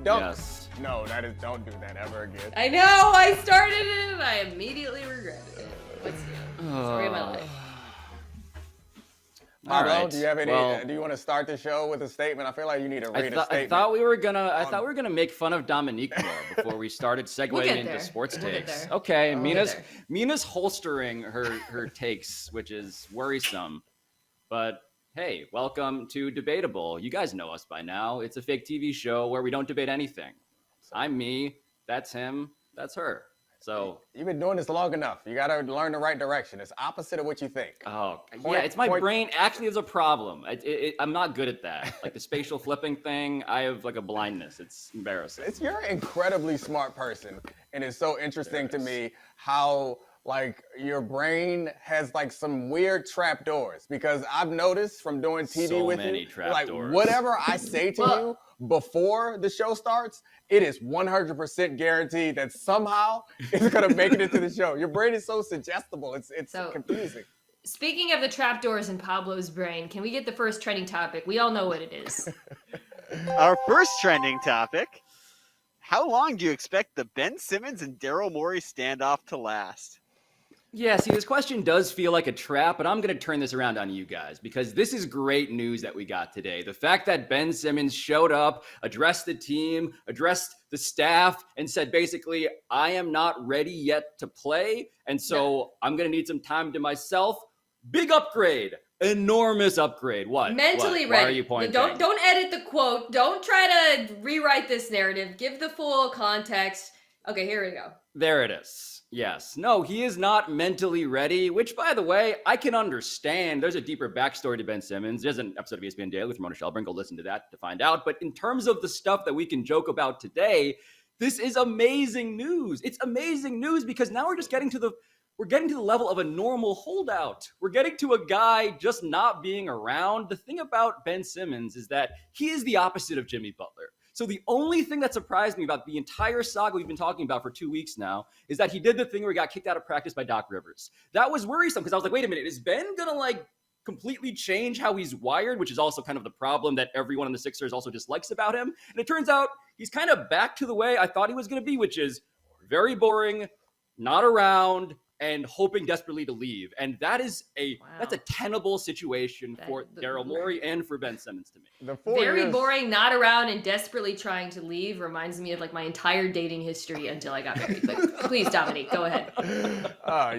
Yes. No, don't do that ever again. I know, I started it and I immediately regretted it. What's new? Story of my life. Pablo, All right. do you have any? Do you want to start the show with a statement? I feel like you need to read a statement. I thought we were gonna make fun of Domonique more before we started segueing into sports takes. Okay, Mina's holstering her takes, which is worrisome. But hey, welcome to Debatable. You guys know us by now. It's a fake TV show where we don't debate anything. I'm me. That's him. That's her. So you've been doing this long enough. You got to learn the right direction. It's opposite of what you think. Oh, yeah. It's my brain actually is a problem. I'm not good at that. Like the spatial flipping thing, I have like a blindness. It's embarrassing. You're an incredibly smart person. And it's so interesting to me how like your brain has like some weird trapdoors, because I've noticed from doing TV with you, like whatever I say to you before the show starts, it is 100% guaranteed that somehow it's going to make it into the show. Your brain is so suggestible. It's so confusing. Speaking of the trapdoors in Pablo's brain, can we get the first trending topic? We all know what it is. Our first trending topic. How long do you expect the Ben Simmons and Daryl Morey standoff to last? Yeah, see, this question does feel like a trap, but I'm going to turn this around on you guys because this is great news that we got today. The fact that Ben Simmons showed up, addressed the team, addressed the staff, and said basically, I am not ready yet to play, and so I'm going to need some time to myself. Big upgrade. Enormous upgrade. What? Mentally ready. Why are you pointing? Don't edit the quote. Don't try to rewrite this narrative. Give the full context. Okay, here we go. There it is. Yes. No, he is not mentally ready, which, by the way, I can understand. There's a deeper backstory to Ben Simmons. There's an episode of ESPN Daily with Ramona Shelburne. Go listen to that to find out. But in terms of the stuff that we can joke about today, this is amazing news. It's amazing news because now we're getting to the level of a normal holdout. We're getting to a guy just not being around. The thing about Ben Simmons is that he is the opposite of Jimmy Butler. So the only thing that surprised me about the entire saga we've been talking about for 2 weeks now is that he did the thing where he got kicked out of practice by Doc Rivers. That was worrisome because I was like, wait a minute, is Ben going to like completely change how he's wired, which is also kind of the problem that everyone in the Sixers also dislikes about him. And it turns out he's kind of back to the way I thought he was going to be, which is very boring, not around, and hoping desperately to leave. And that is that's a tenable situation for Daryl Morey and for Ben Simmons to me. Very boring, not around, and desperately trying to leave reminds me of like my entire dating history until I got married. But please, Domonique, go ahead.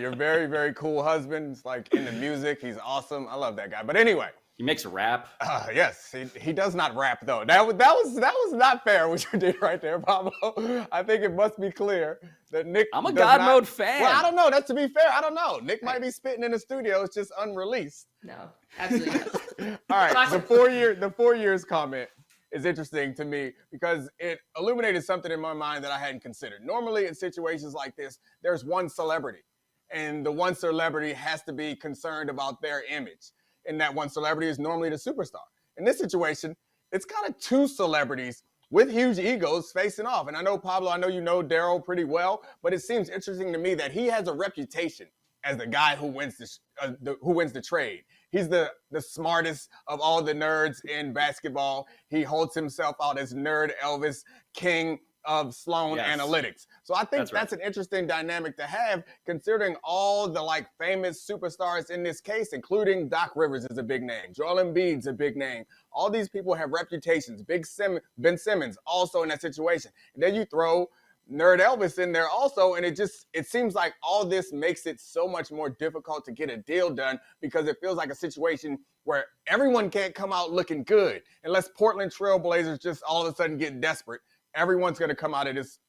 You're very, very cool husband. It's like in the music. He's awesome. I love that guy. But anyway. He makes rap. Yes, he does not rap though. That was not fair what you did right there, Pablo. I think it must be clear that Nick. I'm a God Mode fan. Well, I don't know. That's to be fair. I don't know. Nick might be spitting in the studio. It's just unreleased. No, absolutely not. All right. The 4 years comment is interesting to me because it illuminated something in my mind that I hadn't considered. Normally, in situations like this, there's one celebrity, and the one celebrity has to be concerned about their image. And that one celebrity is normally the superstar. In this situation, it's kind of two celebrities with huge egos facing off. And I know, Pablo, I know you know Daryl pretty well, but it seems interesting to me that he has a reputation as the guy who wins the trade. He's the smartest of all the nerds in basketball. He holds himself out as Nerd Elvis, king of Sloan Analytics. So I think that's an interesting dynamic to have, considering all the like famous superstars in this case, including Doc Rivers is a big name. Joel Embiid's a big name. All these people have reputations. Ben Simmons also in that situation. And then you throw Nerd Elvis in there also, and it seems like all this makes it so much more difficult to get a deal done because it feels like a situation where everyone can't come out looking good unless Portland Trail Blazers just all of a sudden get desperate. Everyone's going to come out of this,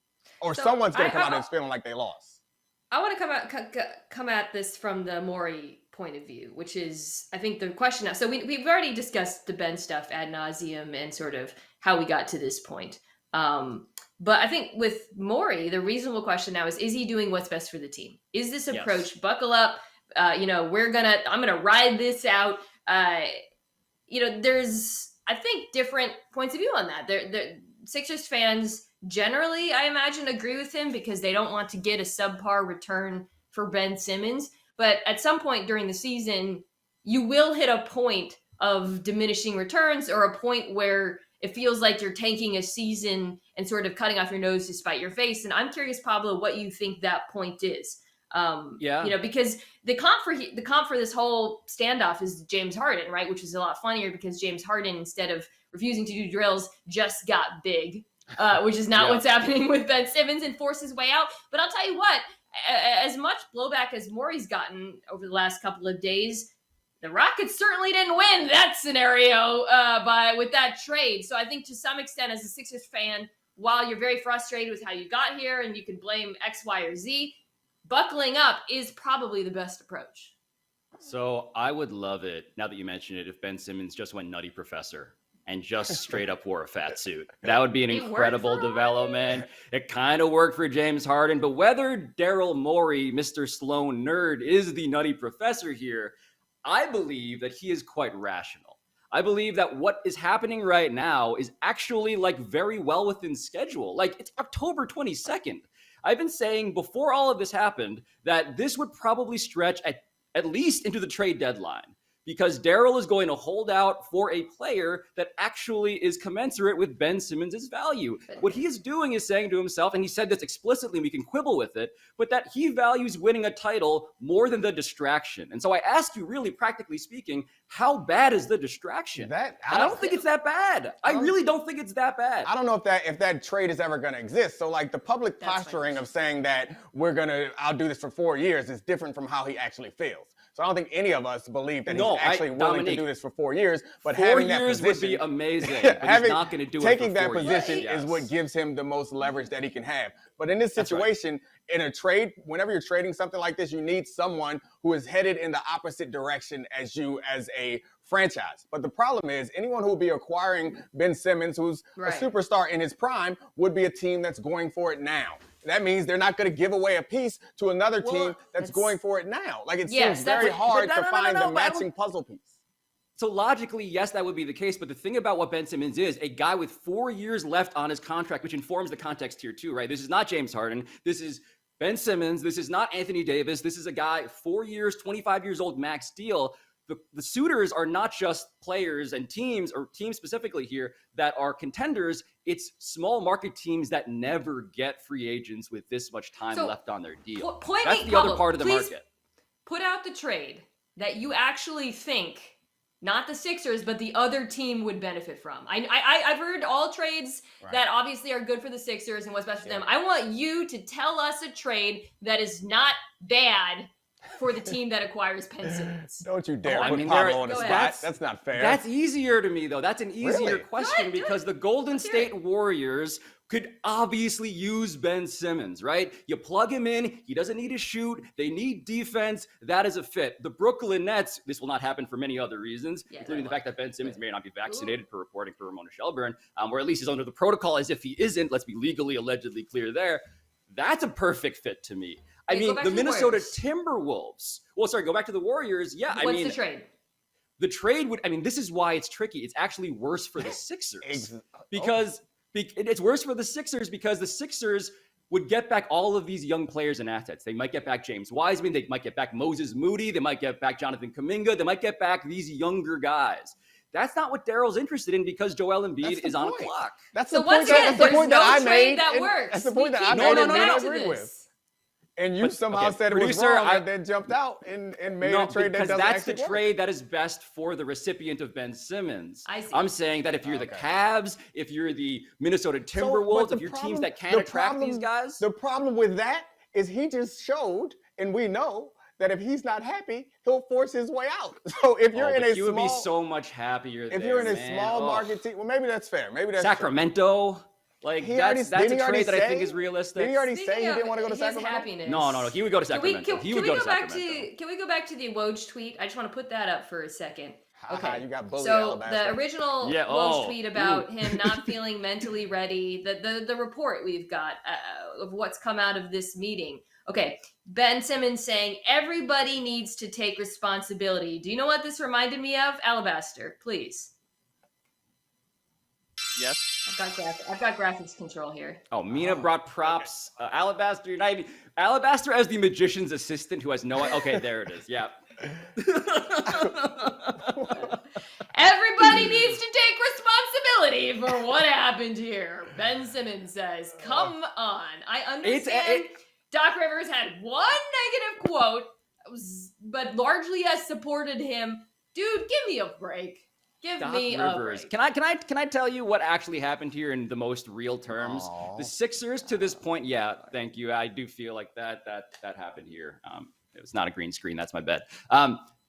or someone's going to come out of this feeling like they lost. I want to come at this from the Morey point of view, which is, I think, the question now. So we've already discussed the Ben stuff ad nauseum and sort of how we got to this point. But I think with Morey, the reasonable question now is he doing what's best for the team? Is this approach, buckle up, I'm going to ride this out. There's, I think, different points of view on that. Sixers fans generally, I imagine, agree with him because they don't want to get a subpar return for Ben Simmons. But at some point during the season, you will hit a point of diminishing returns or a point where it feels like you're tanking a season and sort of cutting off your nose to spite your face. And I'm curious, Pablo, what you think that point is. Because the comp for this whole standoff is James Harden, right? Which is a lot funnier because James Harden, instead of refusing to do drills, just got big, which is not what's happening with Ben Simmons, and forced his way out. But I'll tell you what, as much blowback as Morey's gotten over the last couple of days, the Rockets certainly didn't win that scenario with that trade. So I think to some extent, as a Sixers fan, while you're very frustrated with how you got here and you can blame X, Y, or Z, buckling up is probably the best approach. So I would love it, now that you mention it, if Ben Simmons just went nutty professor and just straight up wore a fat suit. That would be an incredible development. It kind of worked for James Harden, but whether Daryl Morey, Mr. Sloan Nerd, is the nutty professor here, I believe that he is quite rational. I believe that what is happening right now is actually like very well within schedule. Like, it's October 22nd. I've been saying before all of this happened that this would probably stretch at least into the trade deadline, because Daryl is going to hold out for a player that actually is commensurate with Ben Simmons' value. What he is doing is saying to himself, and he said this explicitly, we can quibble with it, but that he values winning a title more than the distraction. And so I ask you, really practically speaking, how bad is the distraction? I don't think it's that bad. I really don't think it's that bad. I don't know if that trade is ever going to exist. So like the public posturing of saying that I'll do this for 4 years is different from how he actually feels. So I don't think any of us believe that he's actually willing to do this for 4 years. But having that position would be amazing. But he's not going to do it for 4 years. Taking that position is what gives him the most leverage that he can have. But in this situation, in a trade, whenever you're trading something like this, you need someone who is headed in the opposite direction as you as a franchise. But the problem is anyone who will be acquiring Ben Simmons, who's a superstar in his prime, would be a team that's going for it now. That means they're not going to give away a piece to another team that's going for it now. Like, it seems very hard to find the matching puzzle piece. So logically, yes, that would be the case. But the thing about what Ben Simmons is, a guy with 4 years left on his contract, which informs the context here too, right? This is not James Harden. This is Ben Simmons. This is not Anthony Davis. This is a guy, 4 years, 25 years old, max deal. The suitors are not just players and teams, or teams specifically here, that are contenders. It's small market teams that never get free agents with this much time left on their deal. That's the other part of the market. Put out the trade that you actually think not the Sixers, but the other team would benefit from. I've heard all trades that obviously are good for the Sixers and what's best for them. I want you to tell us a trade that is not bad for the team that acquires Ben Simmons. Don't you dare put Pablo on the spot. That's not fair. That's easier to me, though. That's an easier question because the Golden State Warriors could obviously use Ben Simmons, right? You plug him in. He doesn't need to shoot. They need defense. That is a fit. The Brooklyn Nets, this will not happen for many other reasons, including the fact that Ben Simmons may not be vaccinated, per reporting for Ramona Shelburne, or at least he's under the protocol as if he isn't. Let's be legally, allegedly clear there. That's a perfect fit to me. I mean, the Minnesota Timberwolves. Well, sorry, go back to the Warriors. Yeah, What's the trade? The trade would, this is why it's tricky. It's actually worse for the Sixers. Because it's worse for the Sixers because the Sixers would get back all of these young players and assets. They might get back James Wiseman. They might get back Moses Moody. They might get back Jonathan Kuminga. They might get back these younger guys. That's not what Daryl's interested in because Joel Embiid is on a clock. That's the point that I made. That's the point that I made and I agree with. And you somehow said it was wrong and then jumped out and made a trade that doesn't that's the actually trade that is best for the recipient of Ben Simmons. I see. I'm saying that if you're the Cavs, if you're the Minnesota Timberwolves, if you're teams that can't attract these guys. The problem with that is he just showed, and we know, that if he's not happy, he'll force his way out. So if you're in a you would be so much happier if you're in a small market team, well, maybe that's fair. Maybe that's Sacramento. True. Like, that's a trade that I think is realistic. Did he already say he didn't want to go to Sacramento? Happiness. No. He would go to Sacramento. Can we go back to the Woj tweet? I just want to put that up for a second. Okay. You got bullied, so Alabama. the original Woj tweet about him not feeling mentally ready, the report we've got of what's come out of this meeting. Okay, Ben Simmons saying everybody needs to take responsibility. Do you know what this reminded me of? Alabaster, please. Yes. I've got graphics control here. Oh, Mina brought props. Okay. Alabaster, you're not even Alabaster as the magician's assistant who has no. Okay, there it is. Yeah. Everybody needs to take responsibility for what happened here. Ben Simmons says, come on. I understand Doc Rivers had one negative quote, but largely has supported him. Dude, give me a break. Give me a break. Can I tell you what actually happened here in the most real terms? The Sixers to this point, yeah, thank you. I do feel like that happened here. It was not a green screen. That's my bet.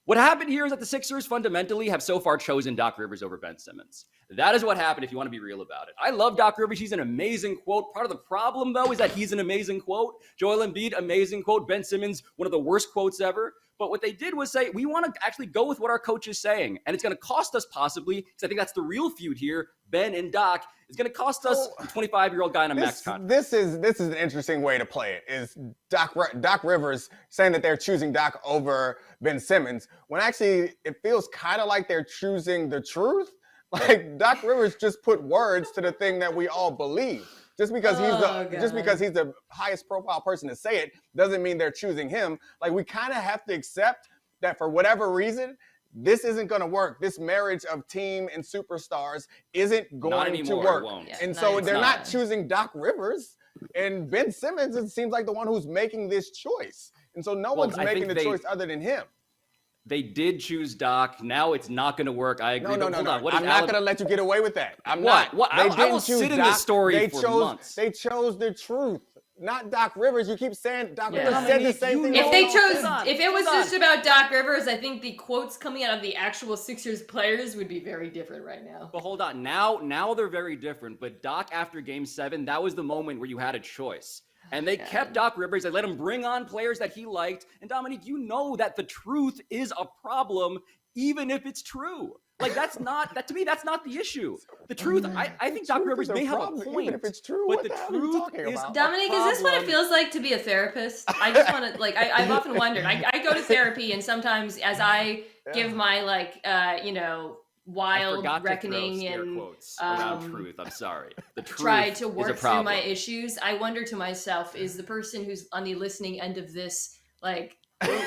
What happened here is that the Sixers fundamentally have so far chosen Doc Rivers over Ben Simmons. That is what happened if you want to be real about it. I love Doc Rivers. He's an amazing quote. Part of the problem, though, is that he's an amazing quote. Joel Embiid, amazing quote. Ben Simmons, one of the worst quotes ever. But what they did was say, we want to actually go with what our coach is saying. And it's going to cost us possibly, because I think that's the real feud here, Ben and Doc. It's going to cost us a 25-year-old guy on a max contract. This is an interesting way to play it, is Doc Rivers saying that they're choosing Doc over Ben Simmons, when actually it feels kind of like they're choosing the truth. Like Doc Rivers just put words to the thing that we all believe. Just because he's the highest profile person to say it doesn't mean they're choosing him. Like, we kind of have to accept that for whatever reason, this isn't going to work. This marriage of team and superstars isn't going to work. And so they're not choosing Doc Rivers. And Ben Simmons, it seems like the one who's making this choice. And so no one's making the choice other than him. They did choose Doc. Now it's not going to work. I agree. No. I'm not going to let you get away with that. I'm not. I will sit in this story for months. They chose the truth, not Doc Rivers. You keep saying Doc Rivers said the same thing. If it was just about Doc Rivers, I think the quotes coming out of the actual Sixers players would be very different right now. But hold on. Now they're very different. But Doc, after Game 7, that was the moment where you had a choice. And they kept Doc Rivers. They let him bring on players that he liked. And Domonique, you know that the truth is a problem, even if it's true. Like, that's not, that to me, that's not the issue. The truth, I think Doc Rivers may have a point. Even if it's true, but the truth is Domonique, is this what it feels like to be a therapist? I just want to, like, I've often wondered. I go to therapy, and sometimes as I give my, wild reckoning and truth. I'm sorry. The truth try to work through my issues. I wonder to myself, is the person who's on the listening end of this, like,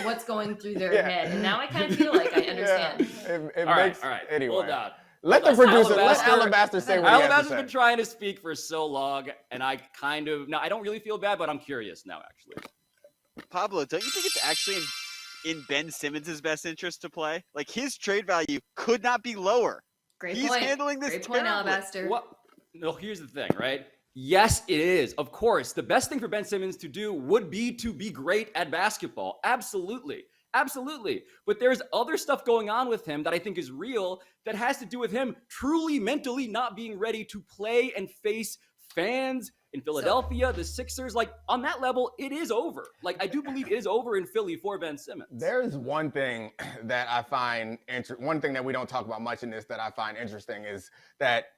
what's going through their head? And now I kind of feel like I understand. All right. Anyway. Hold on. Let the producer, let Alabaster say what he has to say. Alabaster's been trying to speak for so long, and I don't really feel bad, but I'm curious now, actually. Pablo, don't you think it's actually in Ben Simmons' best interest to play? Like, his trade value could not be lower. He's handling this terribly. Great point, Alabaster. No, here's the thing, right? Yes, it is. Of course, the best thing for Ben Simmons to do would be to be great at basketball. Absolutely. But there's other stuff going on with him that I think is real that has to do with him truly mentally not being ready to play and face fans in Philadelphia, the Sixers. Like, on that level, it is over. Like, I do believe it is over in Philly for Ben Simmons. There's one thing that I find one thing that we don't talk about much in this that I find interesting is that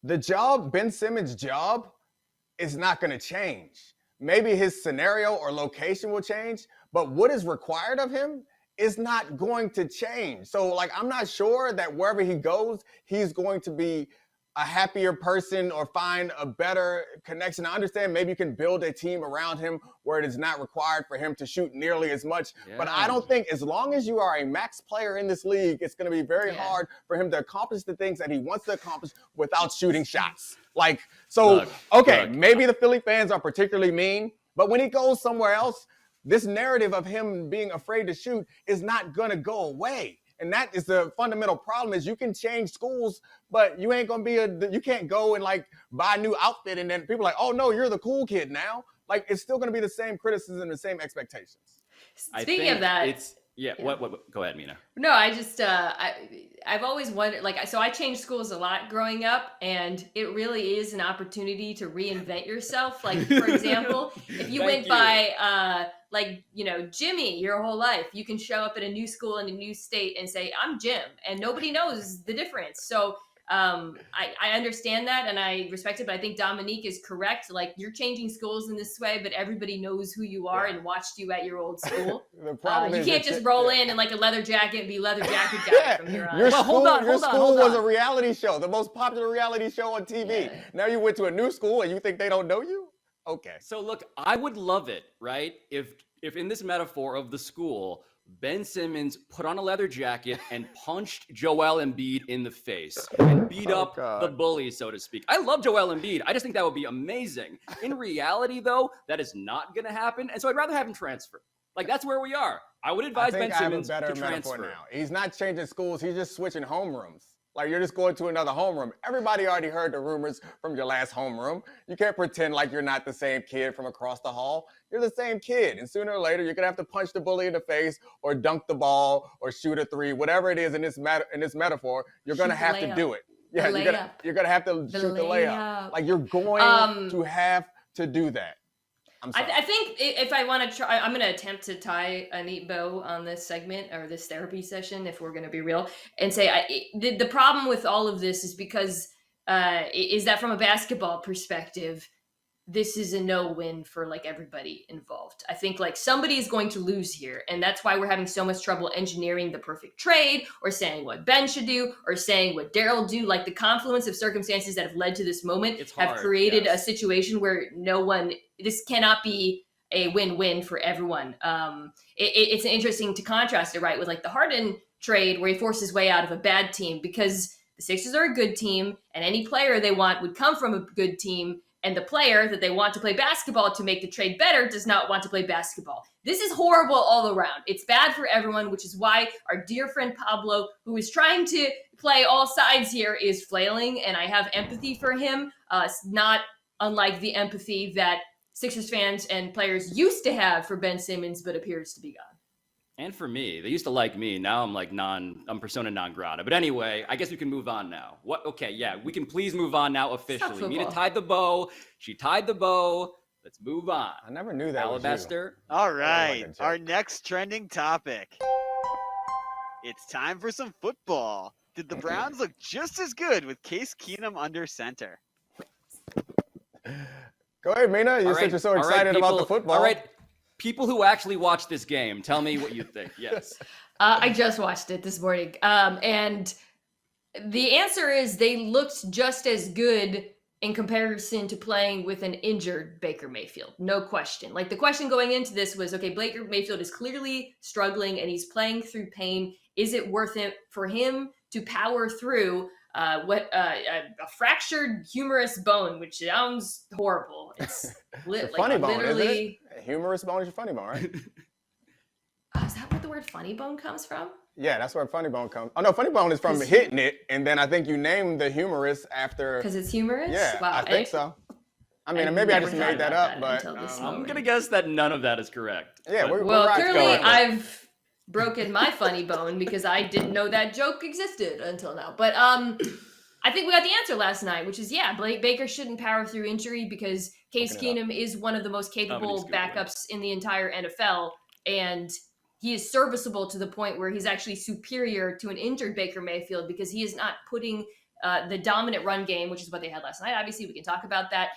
Ben Simmons' job is not going to change. Maybe his scenario or location will change, but what is required of him is not going to change. So, like, I'm not sure that wherever he goes, he's going to be a happier person or find a better connection. I understand maybe you can build a team around him where it is not required for him to shoot nearly as much. Yeah. But I don't think, as long as you are a max player in this league, it's going to be very hard for him to accomplish the things that he wants to accomplish without shooting shots. Like, so, maybe the Philly fans are particularly mean, but when he goes somewhere else, this narrative of him being afraid to shoot is not going to go away. And that is the fundamental problem, is you can change schools, but you ain't going to you can't go and like buy a new outfit and then people are like, oh no, you're the cool kid now. Like, it's still going to be the same criticism, the same expectations. Speaking of that. What? Go ahead, Mina. No, I just, I've always wondered, like, so I changed schools a lot growing up, and it really is an opportunity to reinvent yourself. Like, for example, if you went by, Jimmy your whole life, you can show up at a new school in a new state and say, I'm Jim, and nobody knows the difference. So I understand that and I respect it, but I think Domonique is correct. Like, you're changing schools in this way, but everybody knows who you are and watched you at your old school. The problem you can't just roll in like a leather jacket and be leather jacket guy from here on. Your school was a reality show, the most popular reality show on TV. Yeah. Now you went to a new school and you think they don't know you? Okay. So look, I would love it, right? If in this metaphor of the school, Ben Simmons put on a leather jacket and punched Joel Embiid in the face and beat up the bully, so to speak. I love Joel Embiid. I just think that would be amazing. In reality, though, that is not going to happen. And so I'd rather have him transfer. Like, that's where we are. I would advise Ben Simmons to transfer. Now. He's not changing schools. He's just switching homerooms. Like, you're just going to another homeroom. Everybody already heard the rumors from your last homeroom. You can't pretend like you're not the same kid from across the hall. You're the same kid. And sooner or later, you're going to have to punch the bully in the face or dunk the ball or shoot a three, whatever it is in this metaphor, you're going to have to do it. Yeah, you're going to have to shoot the layup. Like, you're going to have to do that. I think if I want to try, I'm going to attempt to tie a neat bow on this segment or this therapy session, if we're going to be real, and say the problem with all of this is because is that from a basketball perspective, this is a no-win for like everybody involved. I think like somebody is going to lose here, and that's why we're having so much trouble engineering the perfect trade or saying what Ben should do or saying what Daryl do. Like the confluence of circumstances that have led to this moment have created a situation where this cannot be a win-win for everyone. It's interesting to contrast it, right, with like the Harden trade where he forced his way out of a bad team because the Sixers are a good team and any player they want would come from a good team. And the player that they want to play basketball to make the trade better does not want to play basketball. This is horrible all around. It's bad for everyone, which is why our dear friend Pablo, who is trying to play all sides here, is flailing. And I have empathy for him, not unlike the empathy that Sixers fans and players used to have for Ben Simmons, but appears to be gone. And for me, they used to like me. Now I'm like I'm persona non grata. But anyway, I guess we can move on now. Okay, yeah, we can please move on now officially. Mina tied the bow. She tied the bow. Let's move on. I never knew that. Alabaster. All right, our next trending topic. It's time for some football. Did the Browns look just as good with Case Keenum under center? Go ahead, Mina. You said you're so excited about the football. All right. People who actually watch this game, tell me what you think. Yes. I just watched it this morning. And the answer is they looked just as good in comparison to playing with an injured Baker Mayfield. No question. Like the question going into this was, okay, Baker Mayfield is clearly struggling and he's playing through pain. Is it worth it for him to power through a fractured humerus bone, which sounds horrible. It's funny bone, literally. Isn't it? Humerus bone is your funny bone, right? Is that where the word funny bone comes from? Yeah, that's where funny bone comes. Oh no, funny bone is from hitting it, and then I think you named the humerus after. Because it's humorous. Yeah, wow, I think so. I mean, maybe I just made that up, but I'm gonna guess that none of that is correct. Yeah, well, clearly I've broken my funny bone because I didn't know that joke existed until now. But I think we got the answer last night, which is Baker shouldn't power through injury because Case Keenum is one of the most capable backups in the entire NFL, and he is serviceable to the point where he's actually superior to an injured Baker Mayfield because he is not putting the dominant run game, which is what they had last night. Obviously, we can talk about that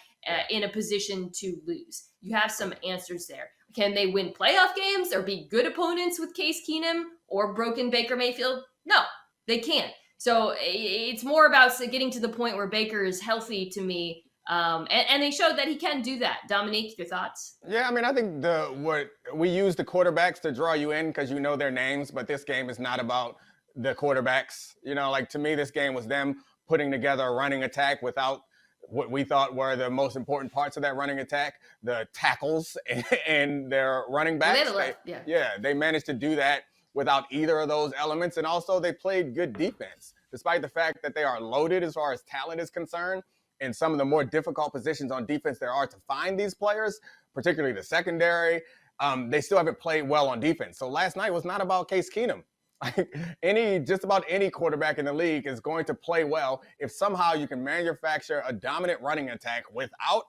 in a position to lose. You have some answers there. Can they win playoff games or be good opponents with Case Keenum or broken Baker Mayfield? No, they can't. So it's more about getting to the point where Baker is healthy to me. And they showed that he can do that. Domonique, your thoughts? Yeah, I mean, I think what we use the quarterbacks to draw you in because you know their names, but this game is not about the quarterbacks. You know, like to me, this game was them putting together a running attack without what we thought were the most important parts of that running attack, the tackles and their running backs. They managed to do that without either of those elements. And also they played good defense, despite the fact that they are loaded as far as talent is concerned. And some of the more difficult positions on defense there are to find these players, particularly the secondary, they still haven't played well on defense. So last night was not about Case Keenum. Just about any quarterback in the league is going to play well if somehow you can manufacture a dominant running attack without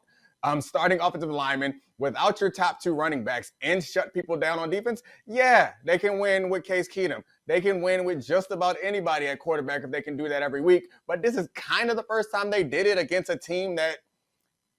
starting offensive linemen, without your top two running backs, and shut people down on defense. Yeah, they can win with Case Keenum. They can win with just about anybody at quarterback if they can do that every week. But this is kind of the first time they did it against a team that,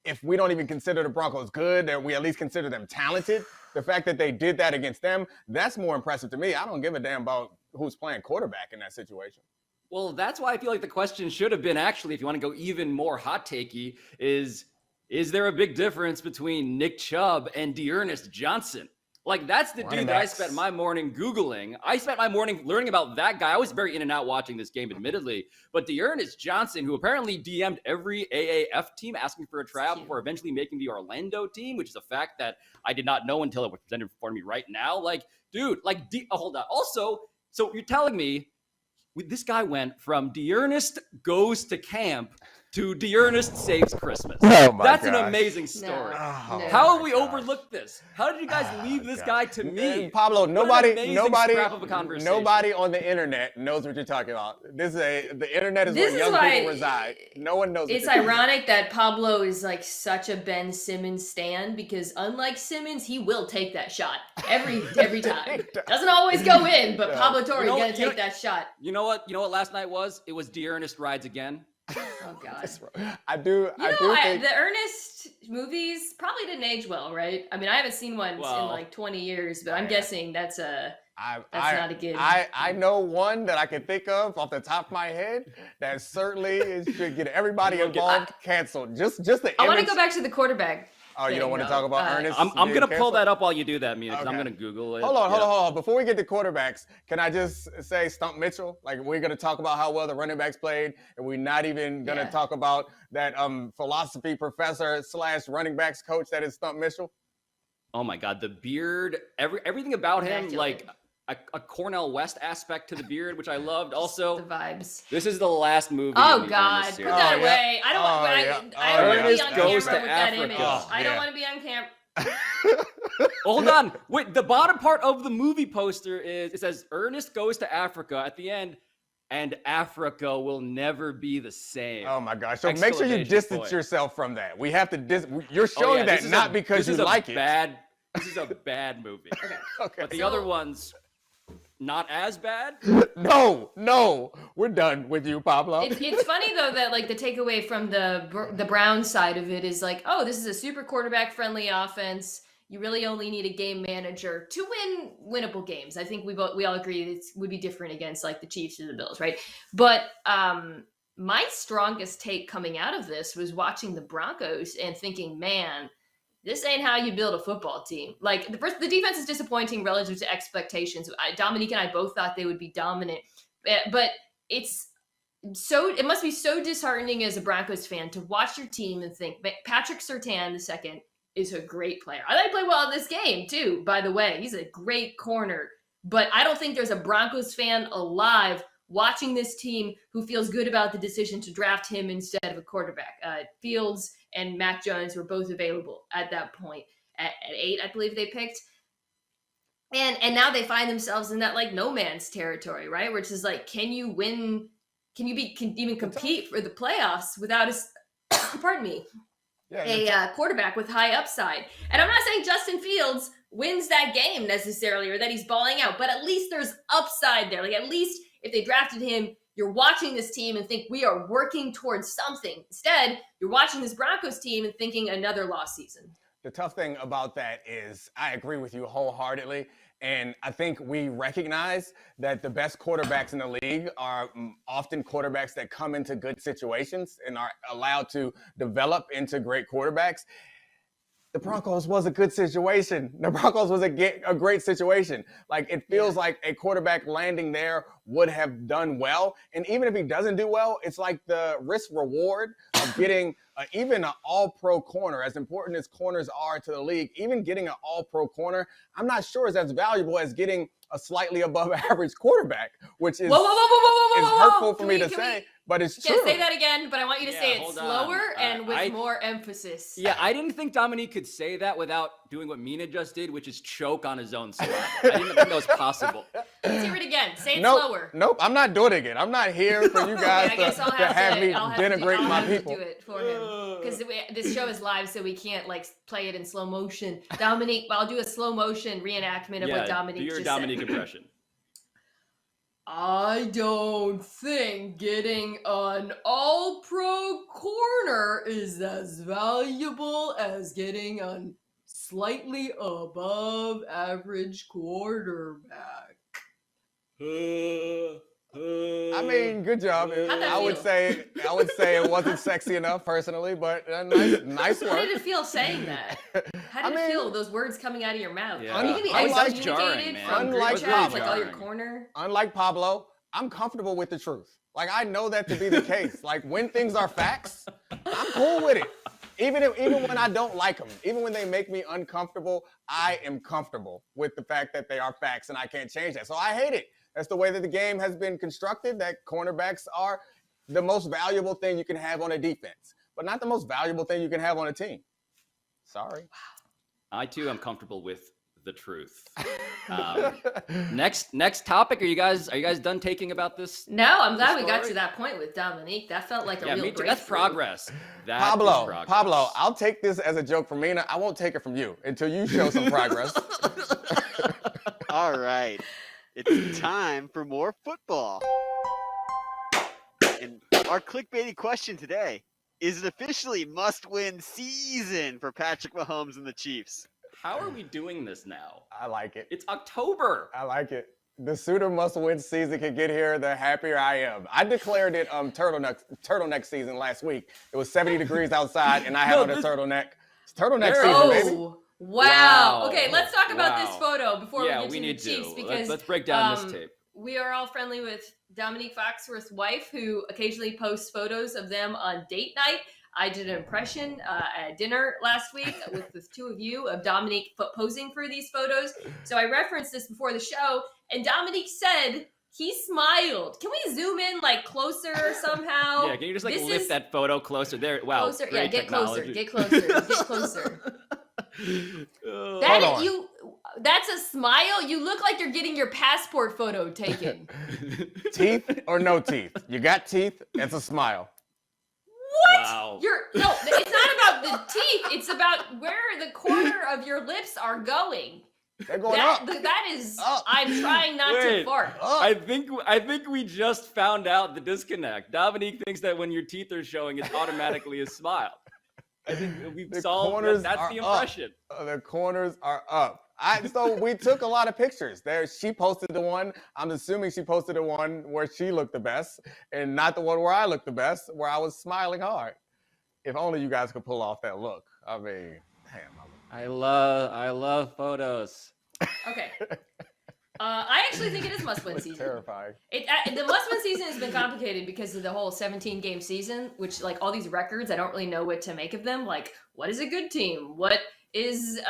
if we don't even consider the Broncos good, that we at least consider them talented. The fact that they did that against them, that's more impressive to me. I don't give a damn about who's playing quarterback in that situation. Well, that's why I feel like the question should have been actually, if you want to go even more hot takey, is there a big difference between Nick Chubb and D'Ernest Johnson? Like, that's the Running dude that I backs. spent my morning Googling. I spent my morning learning about that guy. I was very in and out watching this game, admittedly. But Dearness Johnson, who apparently DM'd every AAF team asking for a tryout before eventually making the Orlando team, which is a fact that I did not know until it was presented for me right now. Like, dude, like, hold on. Also, so you're telling me this guy went from Dearnest goes to camp to Dearnest saves Christmas. Oh my That's an gosh. amazing story. No. How have we overlooked this? How did you guys leave this guy to me? Pablo, What an nobody amazing scrap of a conversation. on the internet knows what you're talking about. The internet is This where is young why people reside. No one knows. It's ironic that Pablo is like such a Ben Simmons stan because unlike Simmons, he will take that shot every time. Doesn't always go in, but Pablo Torre is gonna take that shot. You know what? You know what last night was? It was Dearnest rides again. Oh God. I do think the Ernest movies probably didn't age well, right? I mean, I haven't seen one in like 20 years, but I'm guessing that's not a good. I know one that I can think of off the top of my head that certainly should get everybody involved canceled. Just the. I want to go back to the quarterback. Oh, you don't want to talk about Ernest? I'm gonna pull that up while you do that, Mina, because I'm Okay. gonna Google it. Hold on. Before we get to quarterbacks, can I just say Stunt Mitchell? Like, we're going to talk about how well the running backs played, and we're not even going to talk about that philosophy professor / running backs coach that is Stunt Mitchell. Oh my God, the beard, everything about him, Immaculate. like a Cornell West aspect to the beard, which I loved. Also, The vibes. this is the last movie. Oh in the God, Ernest put series. that yeah. away. I don't want. I don't want to be Ernest on camera goes with to that Africa. image. Oh, I don't yeah. want to be on camera. Hold on. Wait, the bottom part of the movie poster it says Ernest goes to Africa at the end, and Africa will never be the same. Oh my gosh! So make sure you Exclamation distance point. yourself from that. We have to. You're Oh, showing yeah, that this is not because this you is like a it. bad. This is a bad movie. Okay. But the So- other ones, not as bad. No, we're done with you, Pablo. It's funny though that like the takeaway from the Brown side of it is like, oh, this is a super quarterback friendly offense. You really only need a game manager to win winnable games. I think we all agree it would be different against like the Chiefs or the Bills, right? But my strongest take coming out of this was watching the Broncos and thinking, man, this ain't how you build a football team. Like the defense is disappointing relative to expectations. Domonique and I both thought they would be dominant, but it must be so disheartening as a Broncos fan to watch your team and think Patrick Surtain II is a great player. I thought he played well in this game too, by the way. He's a great corner. But I don't think there's a Broncos fan alive watching this team who feels good about the decision to draft him instead of a quarterback. Fields and Mac Jones were both available at that point. At 8, I believe they picked. And now they find themselves in that like no man's territory, right? Which is like, can you win? Can you even compete for the playoffs without a quarterback with high upside? And I'm not saying Justin Fields wins that game necessarily or that he's balling out, but at least there's upside there. Like at least if they drafted him, you're watching this team and think we are working towards something. Instead, you're watching this Broncos team and thinking another lost season. The tough thing about that is I agree with you wholeheartedly. And I think we recognize that the best quarterbacks in the league are often quarterbacks that come into good situations and are allowed to develop into great quarterbacks. The Broncos was a good situation. The Broncos was a great situation. Like, it feels like a quarterback landing there would have done well. And even if he doesn't do well, it's like the risk reward of getting even an all-pro corner, as important as corners are to the league, even getting an all-pro corner, I'm not sure is as valuable as getting a slightly above average quarterback, which is hurtful for me to say, but it's true. Can't say that again, but I want you to say it hold slower on. and with more emphasis. Yeah, I didn't think Domonique could say that without doing what Mina just did, which is choke on his own saliva. I didn't think that was possible. Let's hear it again. Say it Nope, slower. Nope, I'm not doing it again. I'm not here for you guys I guess I'll to have me denigrate my people. do it for him because this show is live, so we can't like play it in slow motion. Domonique, I'll do a slow motion reenactment of what Domonique do your just Domonique said. impression. I don't think getting an all-pro corner is as valuable as getting a slightly above average quarterback. I mean, good job. How'd that I would feel? say it wasn't sexy enough personally, but nice How work. did it feel saying that? How did it feel? Those words coming out of your mouth. Yeah. You can be Unlike- excommunicated man. from Unlike group chats, like all your jarring. corner. Unlike Pablo, I'm comfortable with the truth. Like, I know that to be the case. Like, when things are facts, I'm cool with it. Even when I don't like them, even when they make me uncomfortable, I am comfortable with the fact that they are facts and I can't change that. So I hate it. That's the way that the game has been constructed, that cornerbacks are the most valuable thing you can have on a defense, but not the most valuable thing you can have on a team. Sorry. I too am comfortable with the truth. Next topic. Are you guys done taking about this? No, I'm glad we got story? to that point with Domonique. That felt like a Yeah, real me too. breakthrough. That's progress. That is progress. Pablo, I'll take this as a joke from Mina. I won't take it from you until you show some progress. All right. It's time for more football. And our clickbaity question today, is it officially must-win season for Patrick Mahomes and the Chiefs? How are we doing this now? I like it. It's October. I like it. The sooner must-win season can get here, the happier I am. I declared it turtleneck season last week. It was 70 degrees outside, and I had on a turtleneck. It's turtleneck season, baby. Oh, wow. Wow. Okay, let's talk about this Wow. photo before Yeah, we we get need to the Chiefs to. because Let's break down this tape. we are all friendly with Domonique Foxworth's wife, who occasionally posts photos of them on date night. I did an impression at dinner last week with the two of you of Domonique posing for these photos. So I referenced this before the show, and Domonique said he smiled. Can we zoom in like closer somehow? Yeah, can you just like This lift is that photo closer? There. Wow. closer. Great Yeah, get technology. closer. Get closer. Oh. That Hold is, that's a smile. You look like you're getting your passport photo taken. Teeth or no teeth? You got teeth, it's a smile. What? Wow. No, it's not about the teeth. It's about where the corner of your lips are going. They're going up. That is. Up. I'm trying not to Wait. fart. Up. I think we just found out the disconnect. Dominique thinks that when your teeth are showing, it's automatically a smile. I think we've The solved corners that. That's are the up. impression. The corners are up. So we took a lot of pictures. She posted the one. I'm assuming she posted the one where she looked the best, and not the one where I looked the best, where I was smiling hard. If only you guys could pull off that look. I mean, damn. I love photos. Okay. I actually think it is must-win That's season. terrifying. The must-win season has been complicated because of the whole 17-game season, which, like, all these records, I don't really know what to make of them. Like, what is a good team? What is,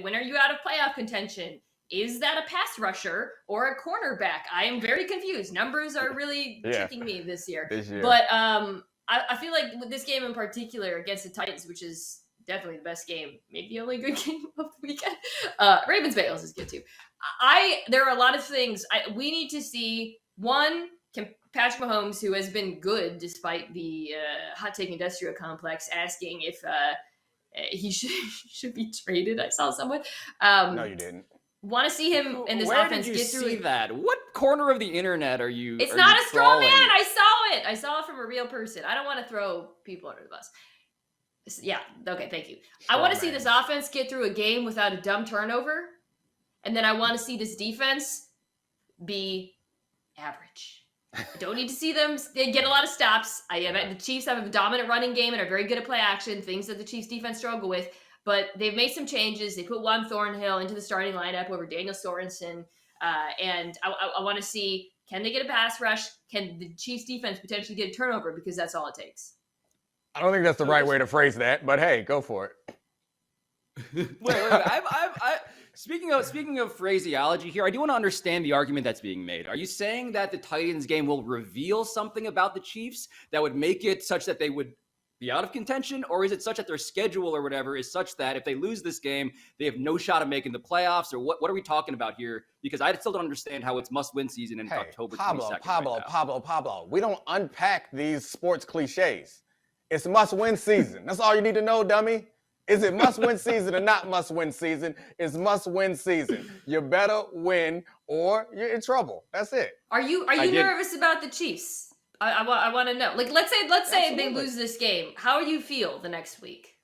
when are you out of playoff contention? Is that a pass rusher or a cornerback? I am very confused. Numbers are really tricking me this year. But I feel like with this game in particular against the Titans, which is definitely the best game, maybe the only good game of the weekend. Ravens-Bengals is good too. There are a lot of things we need to see. One, Patrick Mahomes, who has been good despite the hot take industrial complex, asking if he should be traded. I saw someone. No, you didn't. Want to see him in this Where offense did you get through see that? What corner of the internet are you? It's are not you a straw man. trawling? I saw it. I saw it from a real person. I don't want to throw people under the bus. Yeah. Okay. Thank you. I want to see this offense get through a game without a dumb turnover. And then I want to see this defense be average. I don't need to see them get a lot of stops. The Chiefs have a dominant running game and are very good at play action, things that the Chiefs defense struggle with. But they've made some changes. They put Juan Thornhill into the starting lineup over Daniel Sorensen. And I want to see, can they get a pass rush? Can the Chiefs defense potentially get a turnover? Because that's all it takes. I don't think that's the right way to phrase that, but hey, go for it. wait. Speaking of phraseology here, I do want to understand the argument that's being made. Are you saying that the Titans game will reveal something about the Chiefs that would make it such that they would be out of contention? Or is it such that their schedule or whatever is such that if they lose this game, they have no shot of making the playoffs? Or what are we talking about here? Because I still don't understand how it's must-win season in October 22nd. Pablo. We don't unpack these sports cliches. It's must-win season. That's all you need to know, dummy. Is it must-win season or not must-win season? It's must-win season. You better win or you're in trouble. That's it. Are you nervous about the Chiefs? I want to know. Like, let's say they lose this game. How do you feel the next week?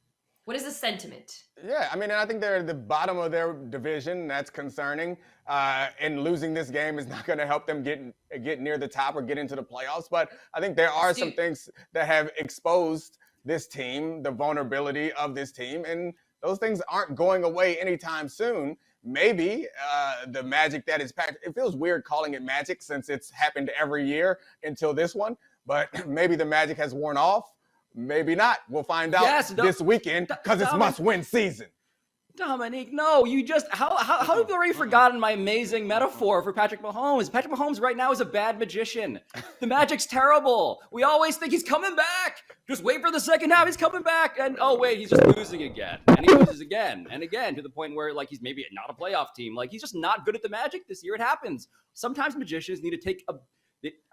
What is the sentiment? Yeah, I mean, I think they're at the bottom of their division. That's concerning. And losing this game is not going to help them get near the top or get into the playoffs. But I think there are some things that have exposed this team, the vulnerability of this team, and those things aren't going away anytime soon. Maybe the magic that is Patrick. It feels weird calling it magic since it's happened every year until this one. But maybe the magic has worn off. Maybe not. We'll find out this weekend because it's must-win season. Domonique, no, you just how have you already forgotten my amazing metaphor for Patrick Mahomes? Patrick Mahomes right now is a bad magician. The magic's terrible. We always think he's coming back. Just wait for the second half. He's coming back, and oh wait, he's just losing again, and he loses again and again to the point where like he's maybe not a playoff team. Like he's just not good at the magic this year. It happens. Sometimes magicians need to take a.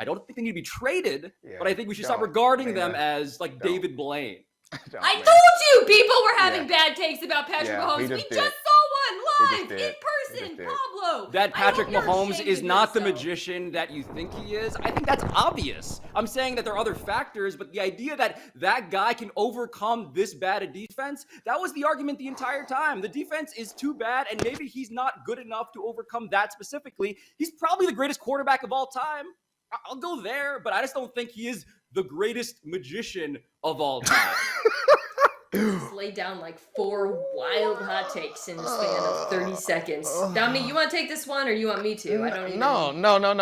I don't think they need to be traded, but I think we should stop regarding them as like David Blaine. I told you people were having bad takes about Patrick Mahomes. We just saw one live in person, Pablo. That Patrick Mahomes is not the magician that you think he is. I think that's obvious. I'm saying that there are other factors, but the idea that that guy can overcome this bad a defense, that was the argument the entire time. The defense is too bad, and maybe he's not good enough to overcome that specifically. He's probably the greatest quarterback of all time. I'll go there, but I just don't think he is the greatest magician of all time. Just laid down like 4 wild hot takes in the span of 30 seconds. Dominique, you want to take this one or you want me to? I don't even No.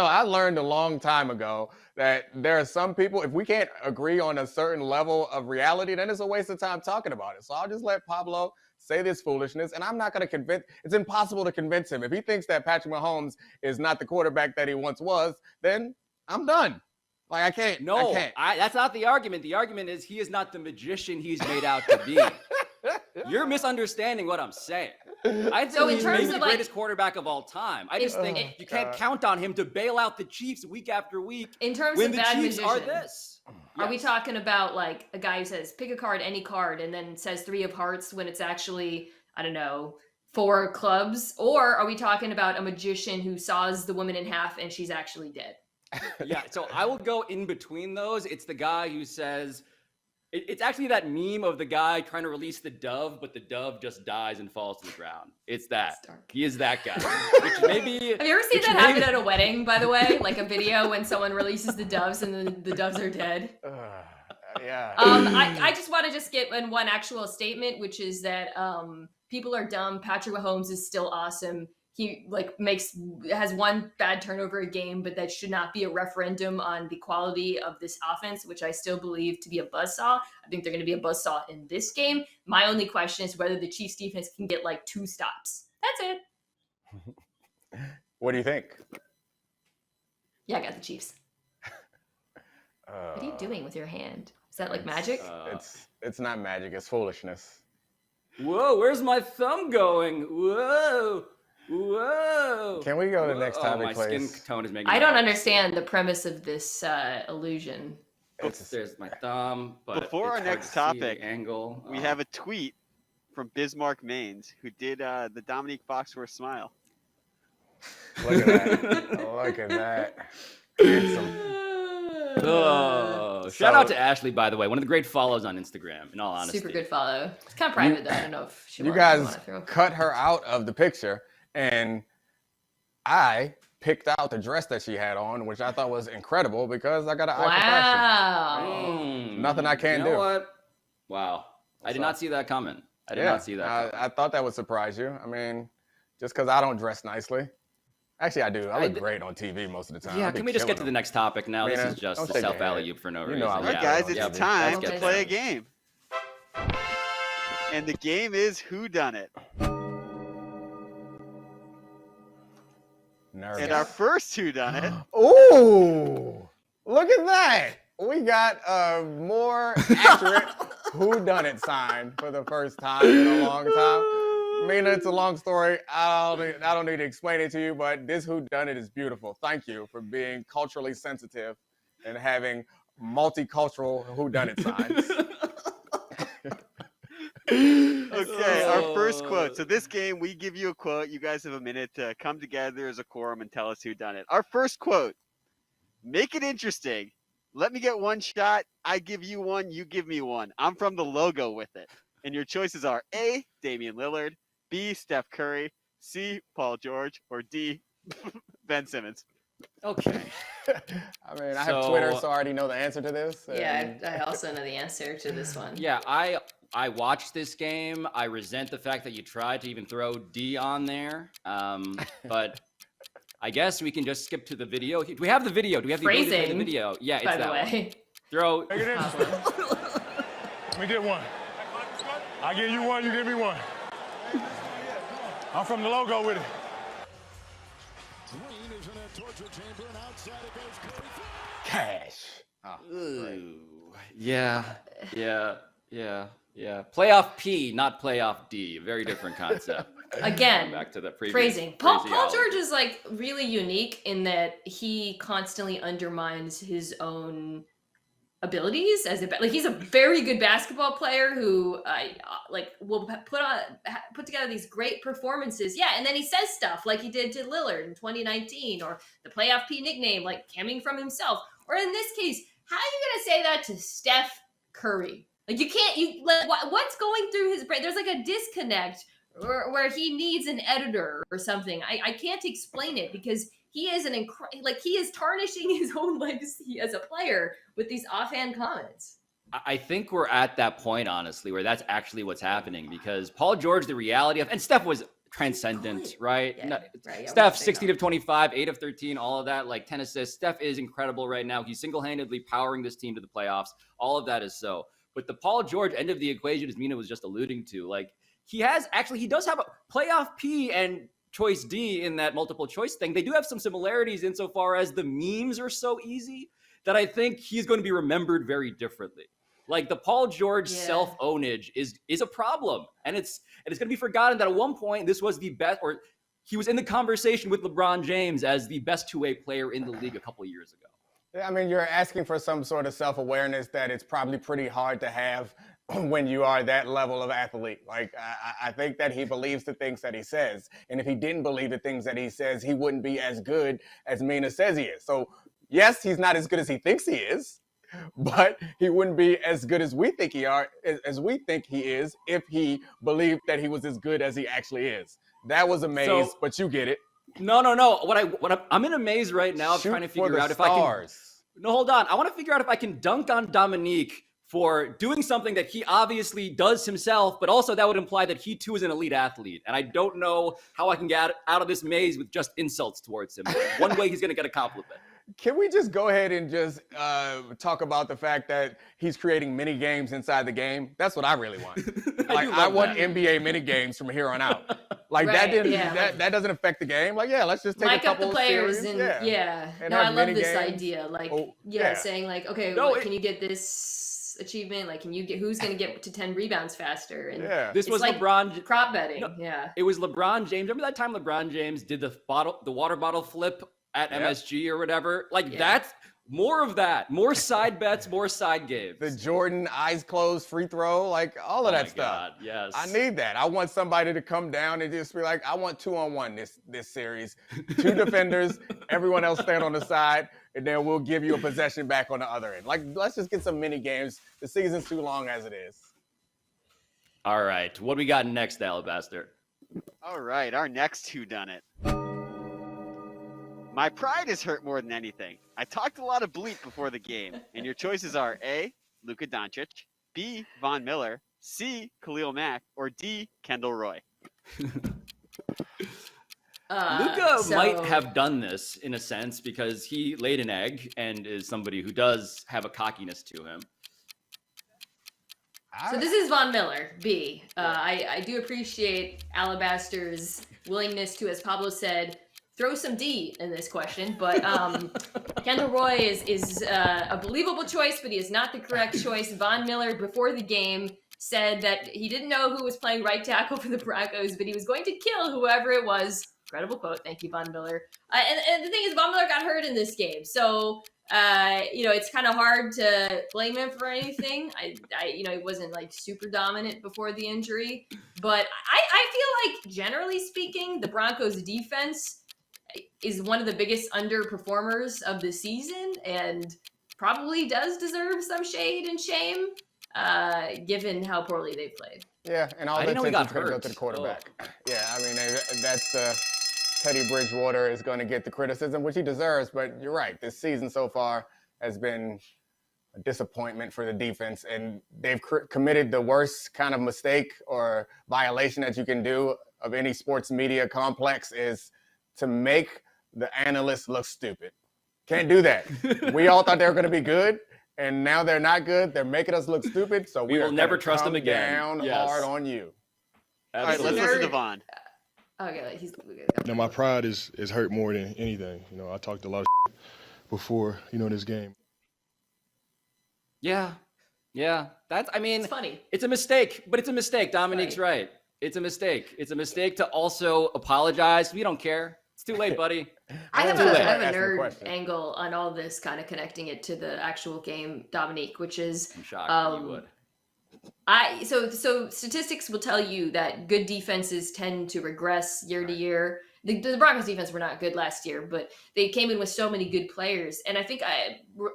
I learned a long time ago that there are some people, if we can't agree on a certain level of reality, then it's a waste of time talking about it. So I'll just let Pablo say this foolishness, and I'm not going to convince. It's impossible to convince him. If he thinks that Patrick Mahomes is not the quarterback that he once was, then I'm done. Like, I can't. No, I can't. That's not the argument. The argument is he is not the magician he's made out to be. You're misunderstanding what I'm saying. I'd say he's maybe the greatest quarterback of all time. I just think you can't count on him to bail out the Chiefs week after week. In terms when of the bad Chiefs magician, are this. Are we talking about like a guy who says, pick a card, any card, and then says 3 of hearts when it's actually, I don't know, 4 clubs? Or are we talking about a magician who saws the woman in half and she's actually dead? Yeah, so I will go in between those. It's the guy who says, it's actually that meme of the guy trying to release the dove, but the dove just dies and falls to the ground. It's that. He is that guy. Which maybe. Have you ever seen that happen at a wedding, by the way? Like a video when someone releases the doves and then the doves are dead? Yeah. I just want to get in one actual statement, which is that people are dumb. Patrick Mahomes is still awesome. He has 1 bad turnover a game, but that should not be a referendum on the quality of this offense, which I still believe to be a buzzsaw. I think they're going to be a buzzsaw in this game. My only question is whether the Chiefs defense can get like 2 stops. That's it. What do you think? Yeah, I got the Chiefs. What are you doing with your hand? Is that like magic? It's not magic. It's foolishness. Whoa, where's my thumb going? Whoa. Can we go to the next topic, my please? skin tone is making I don't understand the premise of this illusion. There's my thumb. But before our next topic, angle. We have a tweet from Bismarck Maines who did the Domonique Foxworth smile. Look at that. Look at that. Handsome. Shout out to Ashley, by the way. One of the great follows on Instagram, in all honesty. Super good follow. It's kind of private, though. I don't know if she You guys cut her out of the picture, and I picked out the dress that she had on, which I thought was incredible because I got an eye for fashion. Nothing I can't do. You know what? Wow. I did not see that comment. I did not see that. I thought that would surprise you. I mean, just because I don't dress nicely. Actually, I do. I look great on TV most of the time. Yeah, can we just get to the next topic now? This is just a self-alley-oop for no reason. All right, guys, it's time to play a game. And the game is Who Done It. Nervous. And our first Who Done It. Ooh, look at that. We got a more accurate Who Done It sign for the first time in a long time. Mina, it's a long story. I don't need to explain it to you, but this Who Done It is beautiful. Thank you for being culturally sensitive and having multicultural Who Done It signs. Okay, our first quote. So this game, we give you a quote. You guys have a minute to come together as a quorum and tell us who done it. Our first quote. Make it interesting. Let me get one shot. I give you one. You give me one. I'm from the logo with it. And your choices are A, Damian Lillard, B, Steph Curry, C, Paul George, or D, Ben Simmons. Okay. I mean, I have Twitter, so I already know the answer to this. Yeah, I also know the answer to this one. Yeah, I watched this game. I resent the fact that you tried to even throw D on there. But I guess we can just skip to the video. Do we have the video? Do we have the ability to play the video? Yeah, it's by that the way. one. Throw. Make it interesting. Let me get one. I give you one, you give me one. I'm from the logo with it. Cash. Ooh. Yeah. Playoff P, not playoff D. Very different concept. Again, Back to the previous phrasing. Paul phraseology. George is like really unique in that he constantly undermines his own abilities as like he's a very good basketball player who will put together these great performances. Yeah, and then he says stuff like he did to Lillard in 2019, or the playoff P nickname like coming from himself. Or in this case, how are you gonna say that to Steph Curry? Like what's going through his brain? There's like a disconnect where he needs an editor or something. I can't explain it because he is he is tarnishing his own legacy as a player with these offhand comments. I think we're at that point, honestly, where that's actually what's happening, because Paul George, the reality of, and Steph was transcendent, right? Yeah, right, yeah, Steph, 16 of 25, 8 of 13, all of that, like 10 assists. Steph is incredible right now. He's single-handedly powering this team to the playoffs. All of that is so. But the Paul George end of the equation, as Mina was just alluding to, like he does have a playoff P and choice D in that multiple choice thing. They do have some similarities insofar as the memes are so easy that I think he's going to be remembered very differently. Like the Paul George self-ownage is a problem, and it's going to be forgotten that at one point this was the best, or he was in the conversation with LeBron James as the best two-way player in the league a couple of years ago. I mean, you're asking for some sort of self-awareness that it's probably pretty hard to have when you are that level of athlete. Like, I think that he believes the things that he says. And if he didn't believe the things that he says, he wouldn't be as good as Mina says he is. So, yes, he's not as good as he thinks he is, but he wouldn't be as good as we think as we think he is if he believed that he was as good as he actually is. That was a maze, but you get it. No. I'm in a maze right now of trying to figure out if I can. No, hold on. I want to figure out if I can dunk on Domonique for doing something that he obviously does himself, but also that would imply that he too is an elite athlete. And I don't know how I can get out of this maze with just insults towards him. One way he's going to get a compliment. Can we just go ahead and just talk about the fact that he's creating mini games inside the game? That's what I really want. Like I want NBA mini games from here on out. Like that doesn't affect the game. Like let's just take a couple up the players series, and no, I love this idea. Like saying like, okay, can you get this achievement? Like, can you get who's going to get to 10 rebounds faster? And this was like LeBron prop betting. It was LeBron James. Remember that time LeBron James did the water bottle flip at MSG or whatever? Like that's more of that. More side bets, more side games. The Jordan eyes closed free throw, like all of that stuff. God, yes. I need that. I want somebody to come down and just be like, I want 2-on-1 this series. 2 defenders, everyone else stand on the side, and then we'll give you a possession back on the other end. Like, let's just get some mini games. The season's too long as it is. All right. What do we got next, Alabaster? All right. Our next whodunit. My pride is hurt more than anything. I talked a lot of bleep before the game, and your choices are A, Luka Doncic, B, Von Miller, C, Khalil Mack, or D, Kendall Roy. Luka might have done this in a sense because he laid an egg and is somebody who does have a cockiness to him. So this is Von Miller, B. I do appreciate Alabaster's willingness to, as Pablo said, throw some D in this question, but Kendall Roy is a believable choice, but he is not the correct choice. Von Miller, before the game, said that he didn't know who was playing right tackle for the Broncos, but he was going to kill whoever it was. Incredible quote. Thank you, Von Miller. And the thing is, Von Miller got hurt in this game, so it's kind of hard to blame him for anything. He wasn't like super dominant before the injury, but I feel like generally speaking, the Broncos defense is one of the biggest underperformers of the season and probably does deserve some shade and shame. given how poorly they played. Yeah, and all I the didn't know he attention's got going to go hurt. to the quarterback. Yeah, I mean, that's Teddy Bridgewater is going to get the criticism, which he deserves. But you're right. This season so far has been a disappointment for the defense, and they've committed the worst kind of mistake or violation that you can do of any sports media complex is to make the analysts look stupid. Can't do that. We all thought they were going to be good, and now they're not good. They're making us look stupid, so We will never trust them again. Down Yes. hard on you. All right, let's Absolutely. listen to Devon. Okay, he's. My pride is hurt more than anything. I talked a lot of before, this game. Yeah. It's funny. It's a mistake, but it's a mistake. Dominique's right. It's a mistake. It's a mistake to also apologize. We don't care. It's too late, buddy. I have Too late. a Ask the nerd question. angle on all this, kind of connecting it to the actual game, Dominique, which is I'm shocked you would. So statistics will tell you that good defenses tend to regress year to year. The Broncos defense were not good last year, but they came in with so many good players, and I think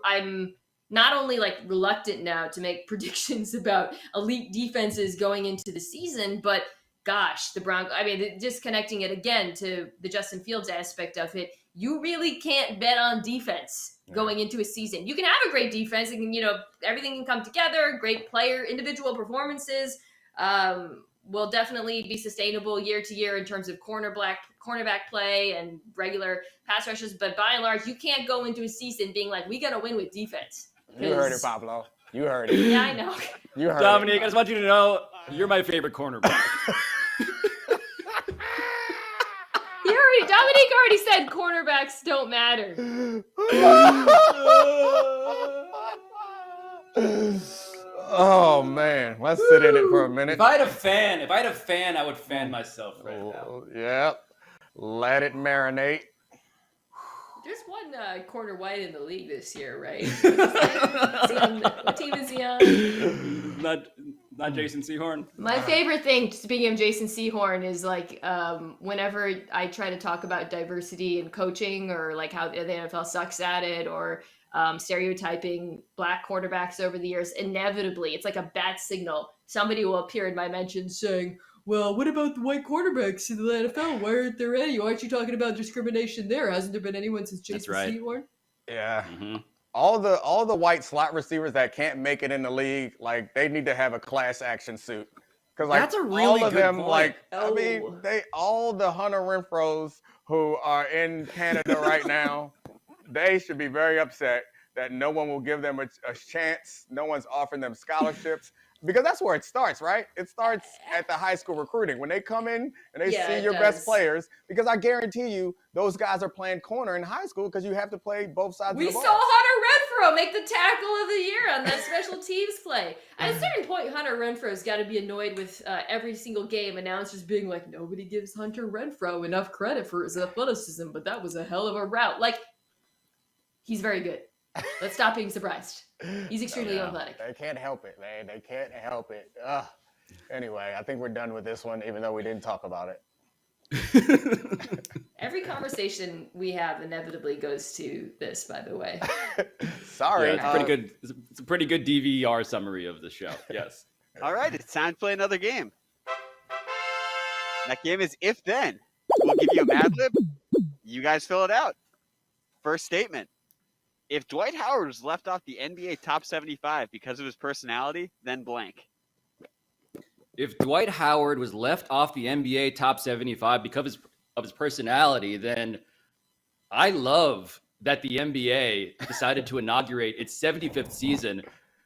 I'm not only like reluctant now to make predictions about elite defenses going into the season, but gosh, the Broncos, just connecting it again to the Justin Fields aspect of it, you really can't bet on defense going into a season. You can have a great defense and, everything can come together, great player, individual performances will definitely be sustainable year to year in terms of cornerback play and regular pass rushes. But by and large, you can't go into a season being like, we got to win with defense. You heard it, Pablo. You heard it. Yeah, I know. You heard Dominique, I it. just want you to know you're my favorite cornerback. Dominique already said cornerbacks don't matter. Oh man, let's sit in it for a minute. If I had a fan, I would fan myself right now. Yeah, let it marinate. There's one corner white in the league this year, right? What team is he on? Not Jason Sehorn. My favorite thing, speaking of Jason Sehorn, is like whenever I try to talk about diversity in coaching or like how the NFL sucks at it or stereotyping black quarterbacks over the years, inevitably, it's like a bat signal. Somebody will appear in my mentions saying, well, what about the white quarterbacks in the NFL? Why aren't there any? Why aren't you talking about discrimination there? Hasn't there been anyone since Jason Sehorn? Yeah. Mm-hmm. All the white slot receivers that can't make it in the league, like they need to have a class action suit. Because like That's a really all of good them, point. like Oh. all the Hunter Renfros who are in Canada right now, they should be very upset that no one will give them a chance. No one's offering them scholarships. Because that's where it starts, right? It starts at the high school recruiting. When they come in and they Yeah, see it your does. best players, because I guarantee you, those guys are playing corner in high school because you have to play both sides We of the saw ball. Hunter Renfro make the tackle of the year on that special teams play. At a certain point, Hunter Renfro's got to be annoyed with every single game announcers being like, nobody gives Hunter Renfro enough credit for his athleticism, but that was a hell of a route. Like, he's very good. Let's stop being surprised. He's extremely athletic. They can't help it, man. They can't help it. Ugh. Anyway, I think we're done with this one, even though we didn't talk about it. Every conversation we have inevitably goes to this, by the way. Sorry. Yeah, it's pretty good. It's a pretty good DVR summary of the show. Yes. All right, it's time to play another game. That game is If Then. We'll give you a Mad Lib. You guys fill it out. First statement. If Dwight Howard was left off the NBA top 75 because of his personality, then blank. If Dwight Howard was left off the NBA top 75 because of his personality, then I love that the NBA decided to inaugurate its 75th season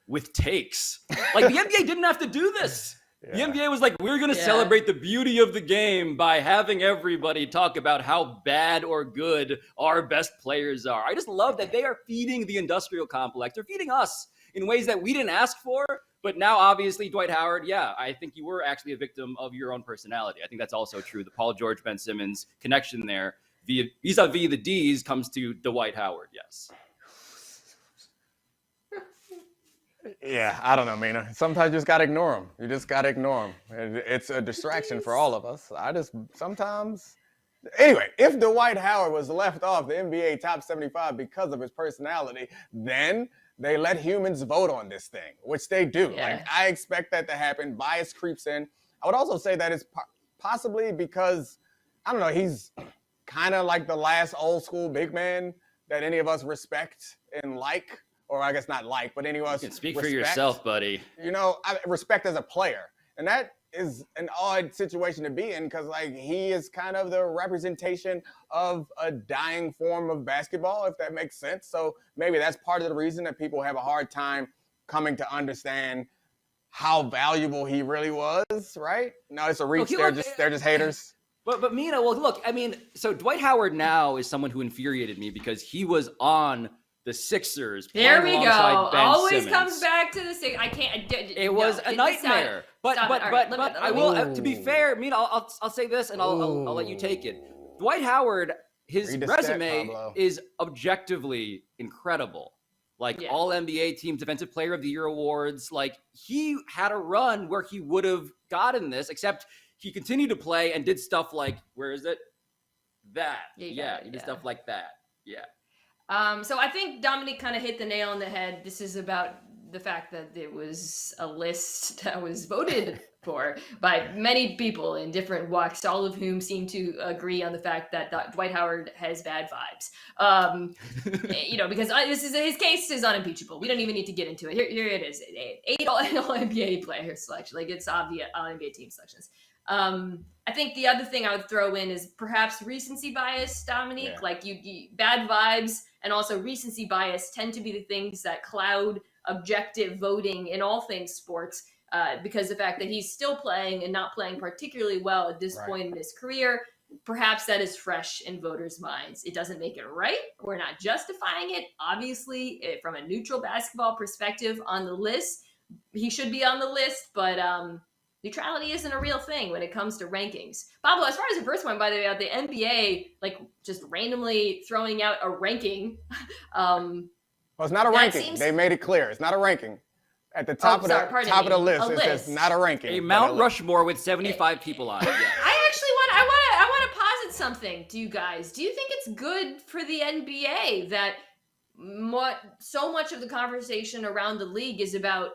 with takes. Like, the NBA didn't have to do this. Yeah. The NBA was like, we're going to celebrate the beauty of the game by having everybody talk about how bad or good our best players are. I just love that they are feeding the industrial complex. They're feeding us in ways that we didn't ask for. But now, obviously, Dwight Howard, I think you were actually a victim of your own personality. I think that's also true. The Paul George, Ben Simmons connection there vis-a-vis the D's comes to Dwight Howard, yes. Yeah, I don't know, Mina. Sometimes you just got to ignore them. You just got to ignore them. It's a distraction for all of us. Anyway, if Dwight Howard was left off the NBA top 75 because of his personality, then they let humans vote on this thing, which they do. Yeah. Like, I expect that to happen. Bias creeps in. I would also say that it's possibly because, I don't know, he's kind of like the last old school big man that any of us respect and like, or I guess not like, but any of us You can speak respect. for yourself, buddy. You know, I respect as a player. And that is an odd situation to be in because, like, he is kind of the representation of a dying form of basketball, if that makes sense. So maybe that's part of the reason that people have a hard time coming to understand how valuable he really was, right? No, it's a reach. They're just haters. But Mina, well, look, I mean, so Dwight Howard now is someone who infuriated me because he was on the Sixers. There we go. Always Simmons. comes back to the Sixers. I can't. It was a nightmare. But I will. To be fair, Mina, I'll say this, and I'll let you take it. Dwight Howard, his resume is objectively incredible. Like all NBA teams, Defensive Player of the Year awards. Like he had a run where he would have gotten this, except he continued to play and did stuff like, where is it? That. He did stuff like that. Yeah. So I think Domonique kind of hit the nail on the head. This is about the fact that it was a list that was voted for by many people in different walks, all of whom seem to agree on the fact that Dwight Howard has bad vibes. Because his case is unimpeachable. We don't even need to get into it. Here it is. 8 all NBA player selection. Like it's obvious all NBA team selections. I think the other thing I would throw in is perhaps recency bias, Domonique. Yeah. Like you bad vibes and also recency bias tend to be the things that cloud objective voting in all things sports, because the fact that he's still playing and not playing particularly well at this point in his career, perhaps that is fresh in voters' minds. It doesn't make it right. We're not justifying it. Obviously, from a neutral basketball perspective on the list, he should be on the list, but neutrality isn't a real thing when it comes to rankings. Pablo, as far as the first one, by the way, about the NBA, like just randomly throwing out a ranking. Well, it's not a ranking. They made it clear. It's not a ranking. At the top of the list, it says not a ranking. A Mount Rushmore with 75 people on it. Yes. I want to posit something to you guys. Do you think it's good for the NBA that so much of the conversation around the league is about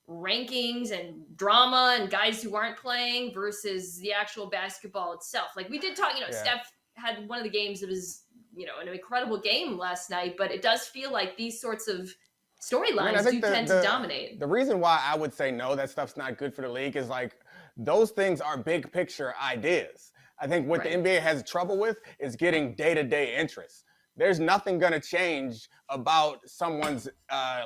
rankings and drama and guys who aren't playing versus the actual basketball itself? Like we did talk, Steph had one of the games that was, an incredible game last night, but it does feel like these sorts of storylines tend to dominate. The reason why I would say no, that stuff's not good for the league is like those things are big picture ideas. I think what the NBA has trouble with is getting day-to-day interest. There's nothing going to change about someone's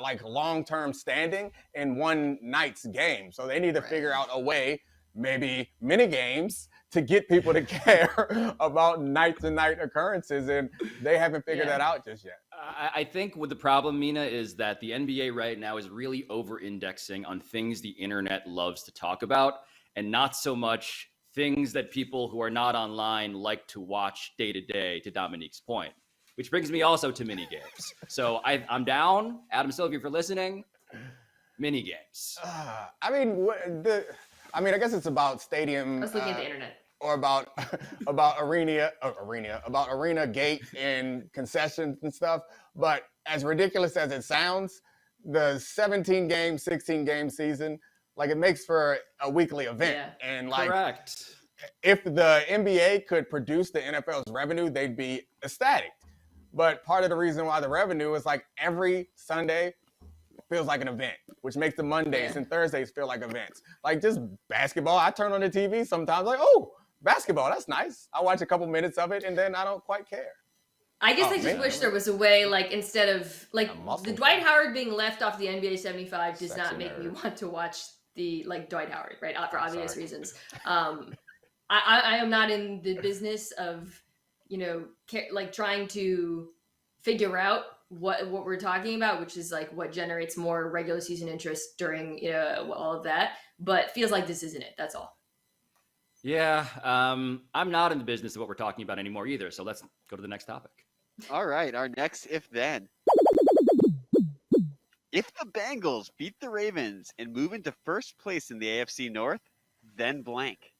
like long-term standing in one night's game. So they need to figure out a way, maybe mini games, to get people to care about night-to-night occurrences, and they haven't figured that out just yet. I think what the problem, Mina, is that the NBA right now is really over-indexing on things the internet loves to talk about, and not so much things that people who are not online like to watch day-to-day, to Domonique's point. Which brings me also to mini games. So I'm down. Adam Silver, if you're listening, mini games. I guess it's about stadium. I was looking at the internet. Or about arena gate and concessions and stuff. But as ridiculous as it sounds, the 17-game, 16-game season, like it makes for a weekly event. Yeah. And like, correct. If the NBA could produce the NFL's revenue, they'd be ecstatic. But part of the reason why the revenue is like every Sunday feels like an event, which makes the Mondays and Thursdays feel like events. Like just basketball, I turn on the TV sometimes like, oh, basketball, that's nice. I watch a couple minutes of it and then I don't quite care. I guess I just wish there was a way, like instead of like the Dwight Howard being left off the NBA 75 does not make me want to watch the Dwight Howard, right? For obvious reasons. I am not in the business of trying to figure out what we're talking about, which is like what generates more regular season interest during all of that. But feels like this isn't it. That's all. Yeah, I'm not in the business of what we're talking about anymore either. So let's go to the next topic. All right, our next if then. If the Bengals beat the Ravens and move into first place in the AFC North, then blank.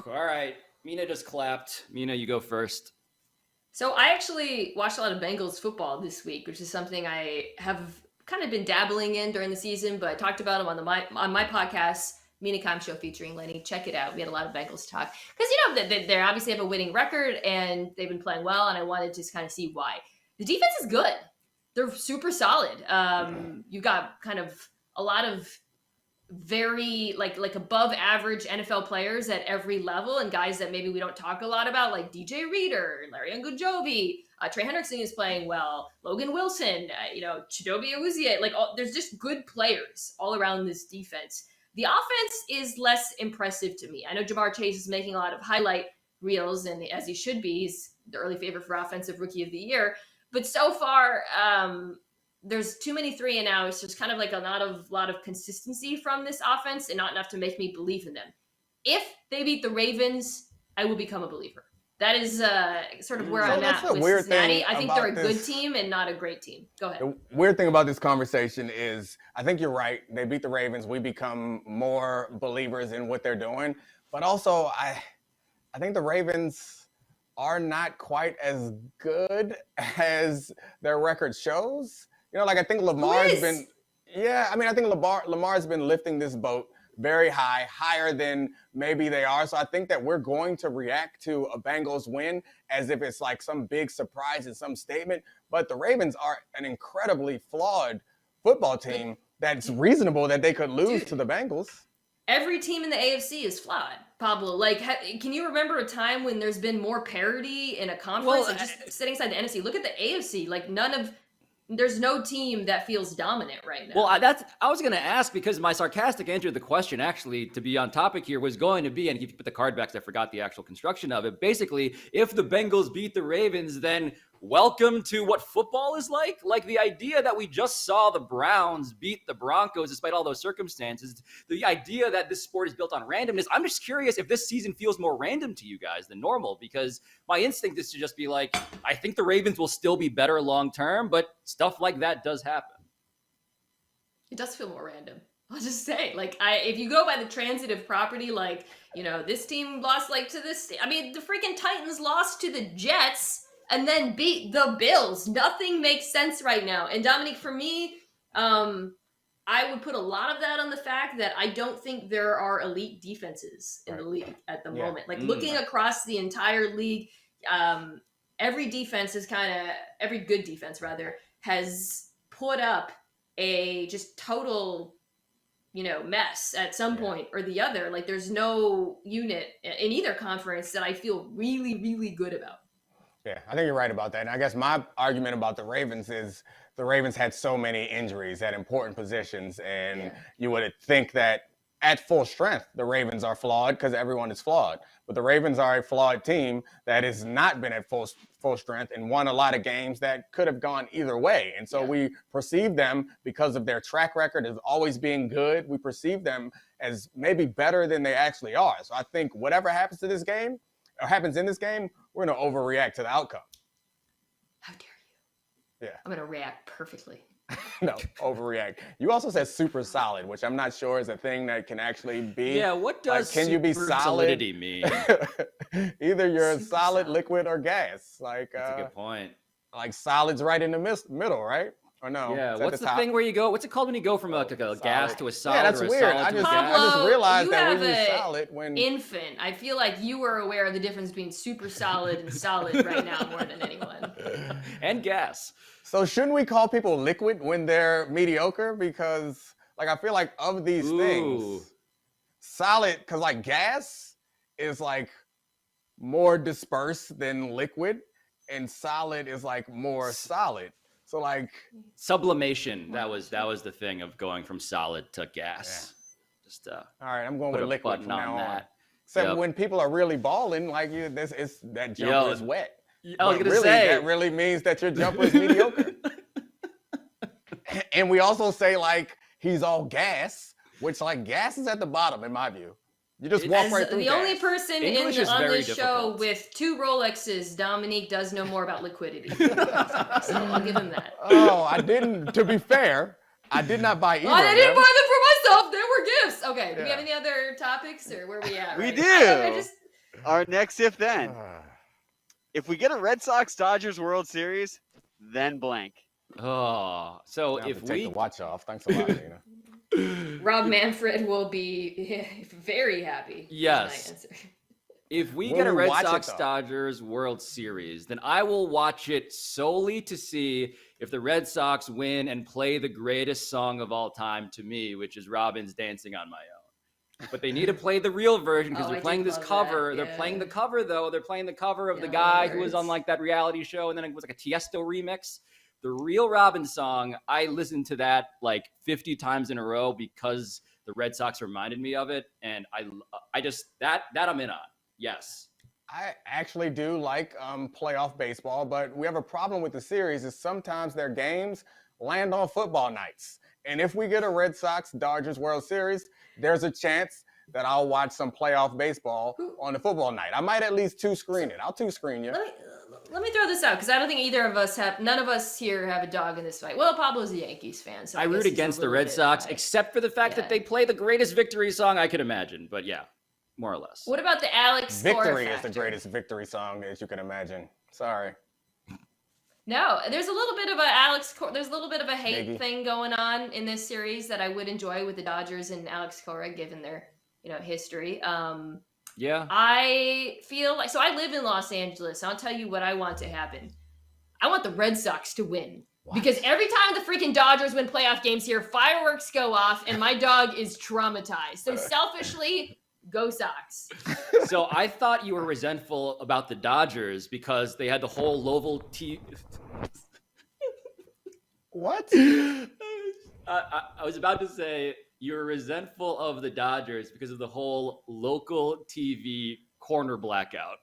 All right. Mina just clapped. Mina, you go first. So I actually watched a lot of Bengals football this week, which is something I have kind of been dabbling in during the season, but I talked about them on my podcast, Mina Show featuring Lenny. Check it out. We had a lot of Bengals talk because they obviously have a winning record and they've been playing well, and I wanted to just kind of see why. The defense is good. They're super solid. You've got kind of a lot of very like above average NFL players at every level, and guys that maybe we don't talk a lot about, like DJ Reader, Larry Ogunjobi, Trey Hendrickson is playing well, Logan Wilson, Chidobe Awuzie. There's just good players all around this defense. The offense is less impressive to me. I know Jamar Chase is making a lot of highlight reels, and as he should be, he's the early favorite for Offensive Rookie of the Year. But so far, there's too many 3-and-outs. There's kind of like not a lot of consistency from this offense and not enough to make me believe in them. If they beat the Ravens, I will become a believer. That is sort of where I'm at with Cincinnati. I think they're a good team and not a great team. Go ahead. The weird thing about this conversation is I think you're right. They beat the Ravens. We become more believers in what they're doing. But also, I think the Ravens are not quite as good as their record shows. I think Lamar's been – I think Lamar's been lifting this boat very high, higher than maybe they are. So I think that we're going to react to a Bengals win as if it's like some big surprise and some statement. But the Ravens are an incredibly flawed football team that's reasonable that they could lose to the Bengals. Every team in the AFC is flawed, Pablo. Can you remember a time when there's been more parity in a conference? Just sitting aside the NFC, look at the AFC. There's no team that feels dominant right now. Well, I was going to ask, because my sarcastic answer to the question, actually, to be on topic here, was going to be, and if you put the card back, I forgot the actual construction of it. Basically, if the Bengals beat the Ravens, then welcome to what football is like. Like the idea that we just saw the Browns beat the Broncos despite all those circumstances, the idea that this sport is built on randomness. I'm just curious if this season feels more random to you guys than normal, because my instinct is to just be like, I think the Ravens will still be better long term, but stuff like that does happen. It does feel more random. I'll just say, if you go by the transitive property, this team lost to this. I mean, the freaking Titans lost to the Jets and then beat the Bills. Nothing makes sense right now. And Domonique, for me, I would put a lot of that on the fact that I don't think there are elite defenses in the league at the moment. Looking across the entire league, every defense is every good defense rather, has put up a just total, mess at some point or the other. There's no unit in either conference that I feel really, really good about. Yeah, I think you're right about that. And I guess my argument about the Ravens is the Ravens had so many injuries at important positions, and you would think that at full strength, the Ravens are flawed because everyone is flawed. But the Ravens are a flawed team that has not been at full strength and won a lot of games that could have gone either way. And so we perceive them, because of their track record of always being good, we perceive them as maybe better than they actually are. So I think whatever happens to this game, or happens in this game, we're going to overreact to the outcome. How dare you? Yeah. I'm going to react perfectly. No, overreact. You also said super solid, which I'm not sure is a thing that can actually be. Yeah, what does can you be solid? Solidity mean? Either you're solid, liquid, or gas. That's a good point. Solid's right in the middle, right? Or no? Yeah, what's the thing where you go? What's it called when you go from a gas to a solid? Yeah, that's or a weird. solid I to a just gas? realized that we use solid when infant. I feel like you are aware of the difference between super solid and solid right now more than anyone. And gas. So shouldn't we call people liquid when they're mediocre? Because I feel like of these things, solid, because gas is more dispersed than liquid, and solid is more solid. So sublimation, that was the thing of going from solid to gas. Yeah. Just all right, I'm going with liquid from now on. Except when people are really balling, that jumper is wet. I was gonna say that really means that your jumper is mediocre. And we also say he's all gas, which gas is at the bottom in my view. You just walk right through. The only person on this show difficult. with 2 Rolexes, Domonique, does know more about liquidity. So I'll give him that. Oh, I didn't. To be fair, I did not buy either. I didn't buy them for myself. They were gifts. Okay. Do we have any other topics, or where are we at? We right do. now? Our next if then. If we get a Red Sox-Dodgers World Series, then blank. Oh, so I have if to take the we watch off. Thanks a lot, Mina. Rob Manfred will be very happy. Yes. Is my answer. if we Will get a you Red watch it, Sox though? Dodgers World Series, then I will watch it solely to see if the Red Sox win and play the greatest song of all time to me, which is Robin's Dancing on My Own. But they need to play the real version because Oh, they're I playing did this love cover. that, They're playing the yeah. cover, though. They're playing the cover of the Yeah, guy who was on words. like that reality show, and then it was like a Tiesto remix. The real Robin song, I listened to that like 50 times in a row because the Red Sox reminded me of it, and I just that I'm in on. Yes. I actually do like playoff baseball, but we have a problem with the series is sometimes their games land on football nights. And if we get a Red Sox Dodgers World Series, there's a chance that I'll watch some playoff baseball on the football night. I might at least two-screen it. I'll two-screen you. Let me throw this out because I don't think none of us here have a dog in this fight. Well, Pablo's a Yankees fan, so I guess root he's a against the little Red bit Sox, biased. except for the fact Yeah. that they play the greatest victory song I could imagine. But yeah, more or less. What about the Alex Cora Victory is factor? the greatest victory song that you can imagine. Sorry. No, there's a little bit of there's a little bit of a hate Maybe. thing going on in this series that I would enjoy with the Dodgers and Alex Cora, given their history. Yeah. I feel like I live in Los Angeles. I'll tell you what I want to happen. I want the Red Sox to win. Because every time the freaking Dodgers win playoff games here, fireworks go off and my dog is traumatized. So selfishly, go Sox. So I thought you were resentful about the Dodgers because they had the whole Louisville What? I was about to say you were resentful of the Dodgers because of the whole local TV corner blackout.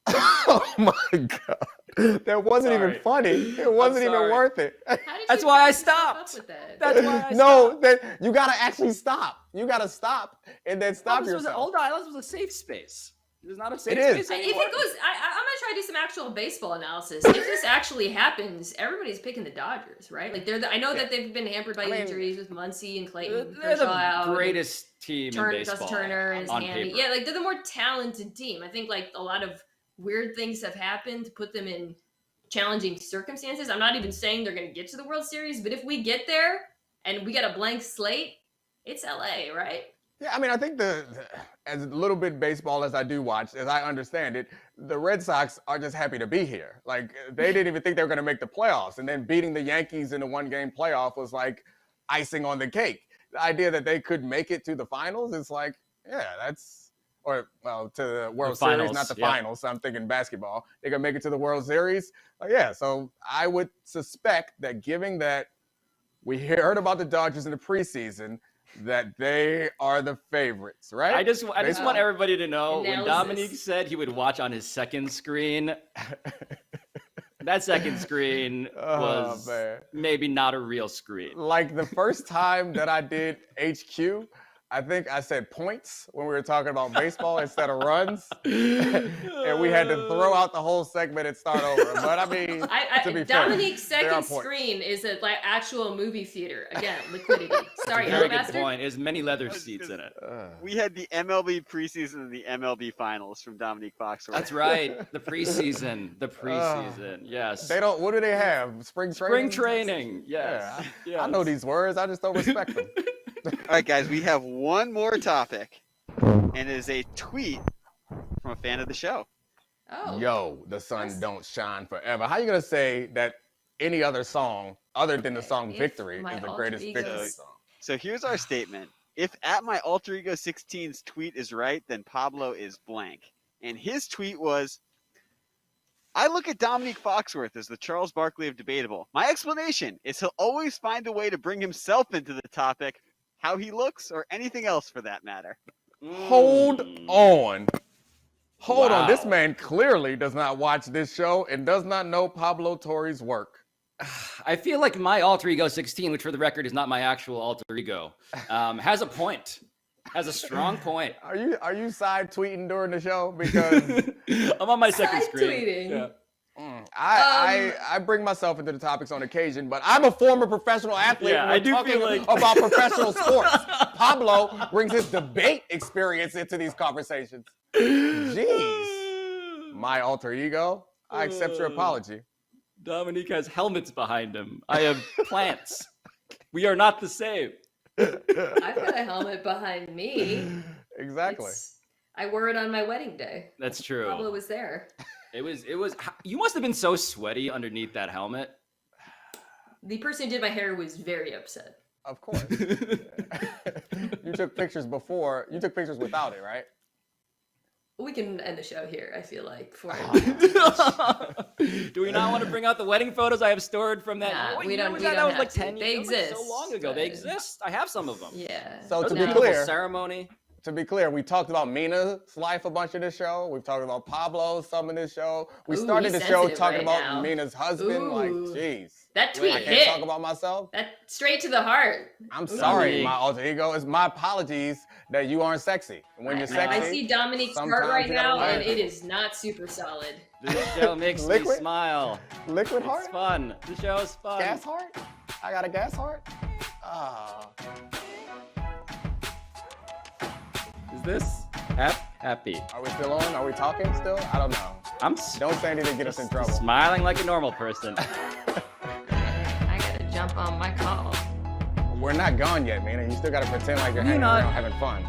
Oh my God. That wasn't Sorry. even funny. It wasn't even sorry. worth it. How did That's you why I keep up stopped. with that? That's why I No, you gotta actually stop. You gotta stop and then stop This was yourself. this was a safe space. It is not a safe It is. space If anymore. it goes, I'm gonna try to do some actual baseball analysis. If this actually happens, everybody's picking the Dodgers, right? Like I know that they've been hampered by injuries with Muncy and Clayton They're Kershaw out, the and greatest team in baseball. Dustin Turner and his on handy. paper. Yeah, like they're the more talented team. I think like a lot of weird things have happened to put them in challenging circumstances. I'm not even saying they're gonna get to the World Series, but if we get there and we got a blank slate, it's LA, right? Yeah, I mean, I think as little bit baseball as I do watch, as I understand it, the Red Sox are just happy to be here. Like, they didn't even think they were going to make the playoffs. And then beating the Yankees in the one-game playoff was like icing on the cake. The idea that they could make it to the finals is like, yeah, to the World Series, finals, not the yeah. finals. So I'm thinking basketball. They can make it to the World Series. Yeah, so I would suspect that given that we heard about the Dodgers in the preseason, that they are the favorites, right? I just want everybody to know when Analysis. Domonique said he would watch on his second screen, that second screen was man. maybe not a real screen. Like the first time that I did HQ, I think I said points when we were talking about baseball instead of runs. And we had to throw out the whole segment and start over. But I mean, to be fair, Dominique's there are second points. screen is a like actual movie theater. Again, liquidity. Sorry, Very good bastard. point. There's many leather seats in it. We had the MLB preseason and the MLB finals from Domonique Foxworth. That's right. The preseason. Yes. They don't. What do they have? Spring training. Spring training. Yes. Yeah, I know these words. I just don't respect them. All right, guys, we have one more topic, and it is a tweet from a fan of the show. Oh. Yo, the sun don't shine forever. How you gonna say that any other song other than the song If Victory my is the alter greatest ego- victory song? So here's our statement. If at my alter ego 16's tweet is right, then Pablo is blank. And his tweet was, I look at Domonique Foxworth as the Charles Barkley of debatable. My explanation is he'll always find a way to bring himself into the topic, how he looks, or anything else for that matter. Hold on. Hold on. This Wow. man clearly does not watch this show and does not know Pablo Torre's work. I feel like my alter ego 16, which for the record is not my actual alter ego, has a point. Has a strong point. Are you side tweeting during the show? Because I'm on my second Side screen. tweeting. Yeah. I bring myself into the topics on occasion, but I'm a former professional athlete. Yeah, and I we're do talking feel like- about professional sports. Pablo brings his debate experience into these conversations. Jeez. My alter ego? I accept your apology. Domonique has helmets behind him. I have plants. We are not the same. I've got a helmet behind me. Exactly. I wore it on my wedding day. That's true. Pablo was there. It was. You must have been so sweaty underneath that helmet. The person who did my hair was very upset. Of course. You took pictures before. You took pictures without it, right? We can end the show here, I feel like. Do we not want to bring out the wedding photos I have stored from that? Nah, Wait, we don't that was have like to. 10 They years. That was exist, so long ago. They but- exist. I have some of them. Yeah. So That was to a be beautiful clear, ceremony. we talked about Mina's life a bunch in this show. We've talked about Pablo some in this show. We Ooh, started the he's show sensitive talking right about now. Mina's husband. Like, Ooh. jeez. That tweet I can't hit. talk about myself. That straight to the heart. I'm sorry, Domonique. my alter ego. It's my apologies that you aren't sexy. When you're sexy, I see Dominique's heart sometimes right you gotta now, lie. and it is not super solid. This show makes me Liquid? smile. liquid It's heart, fun. The show is fun. gas heart. I got a gas heart. Ah, Is this happy? are we still on? Are we talking still? I don't know. I'm Don't say anything to get us in trouble. smiling like a normal person. I gotta jump on my call. We're not gone yet, man. You still got to pretend like you're We're hanging not. around having fun.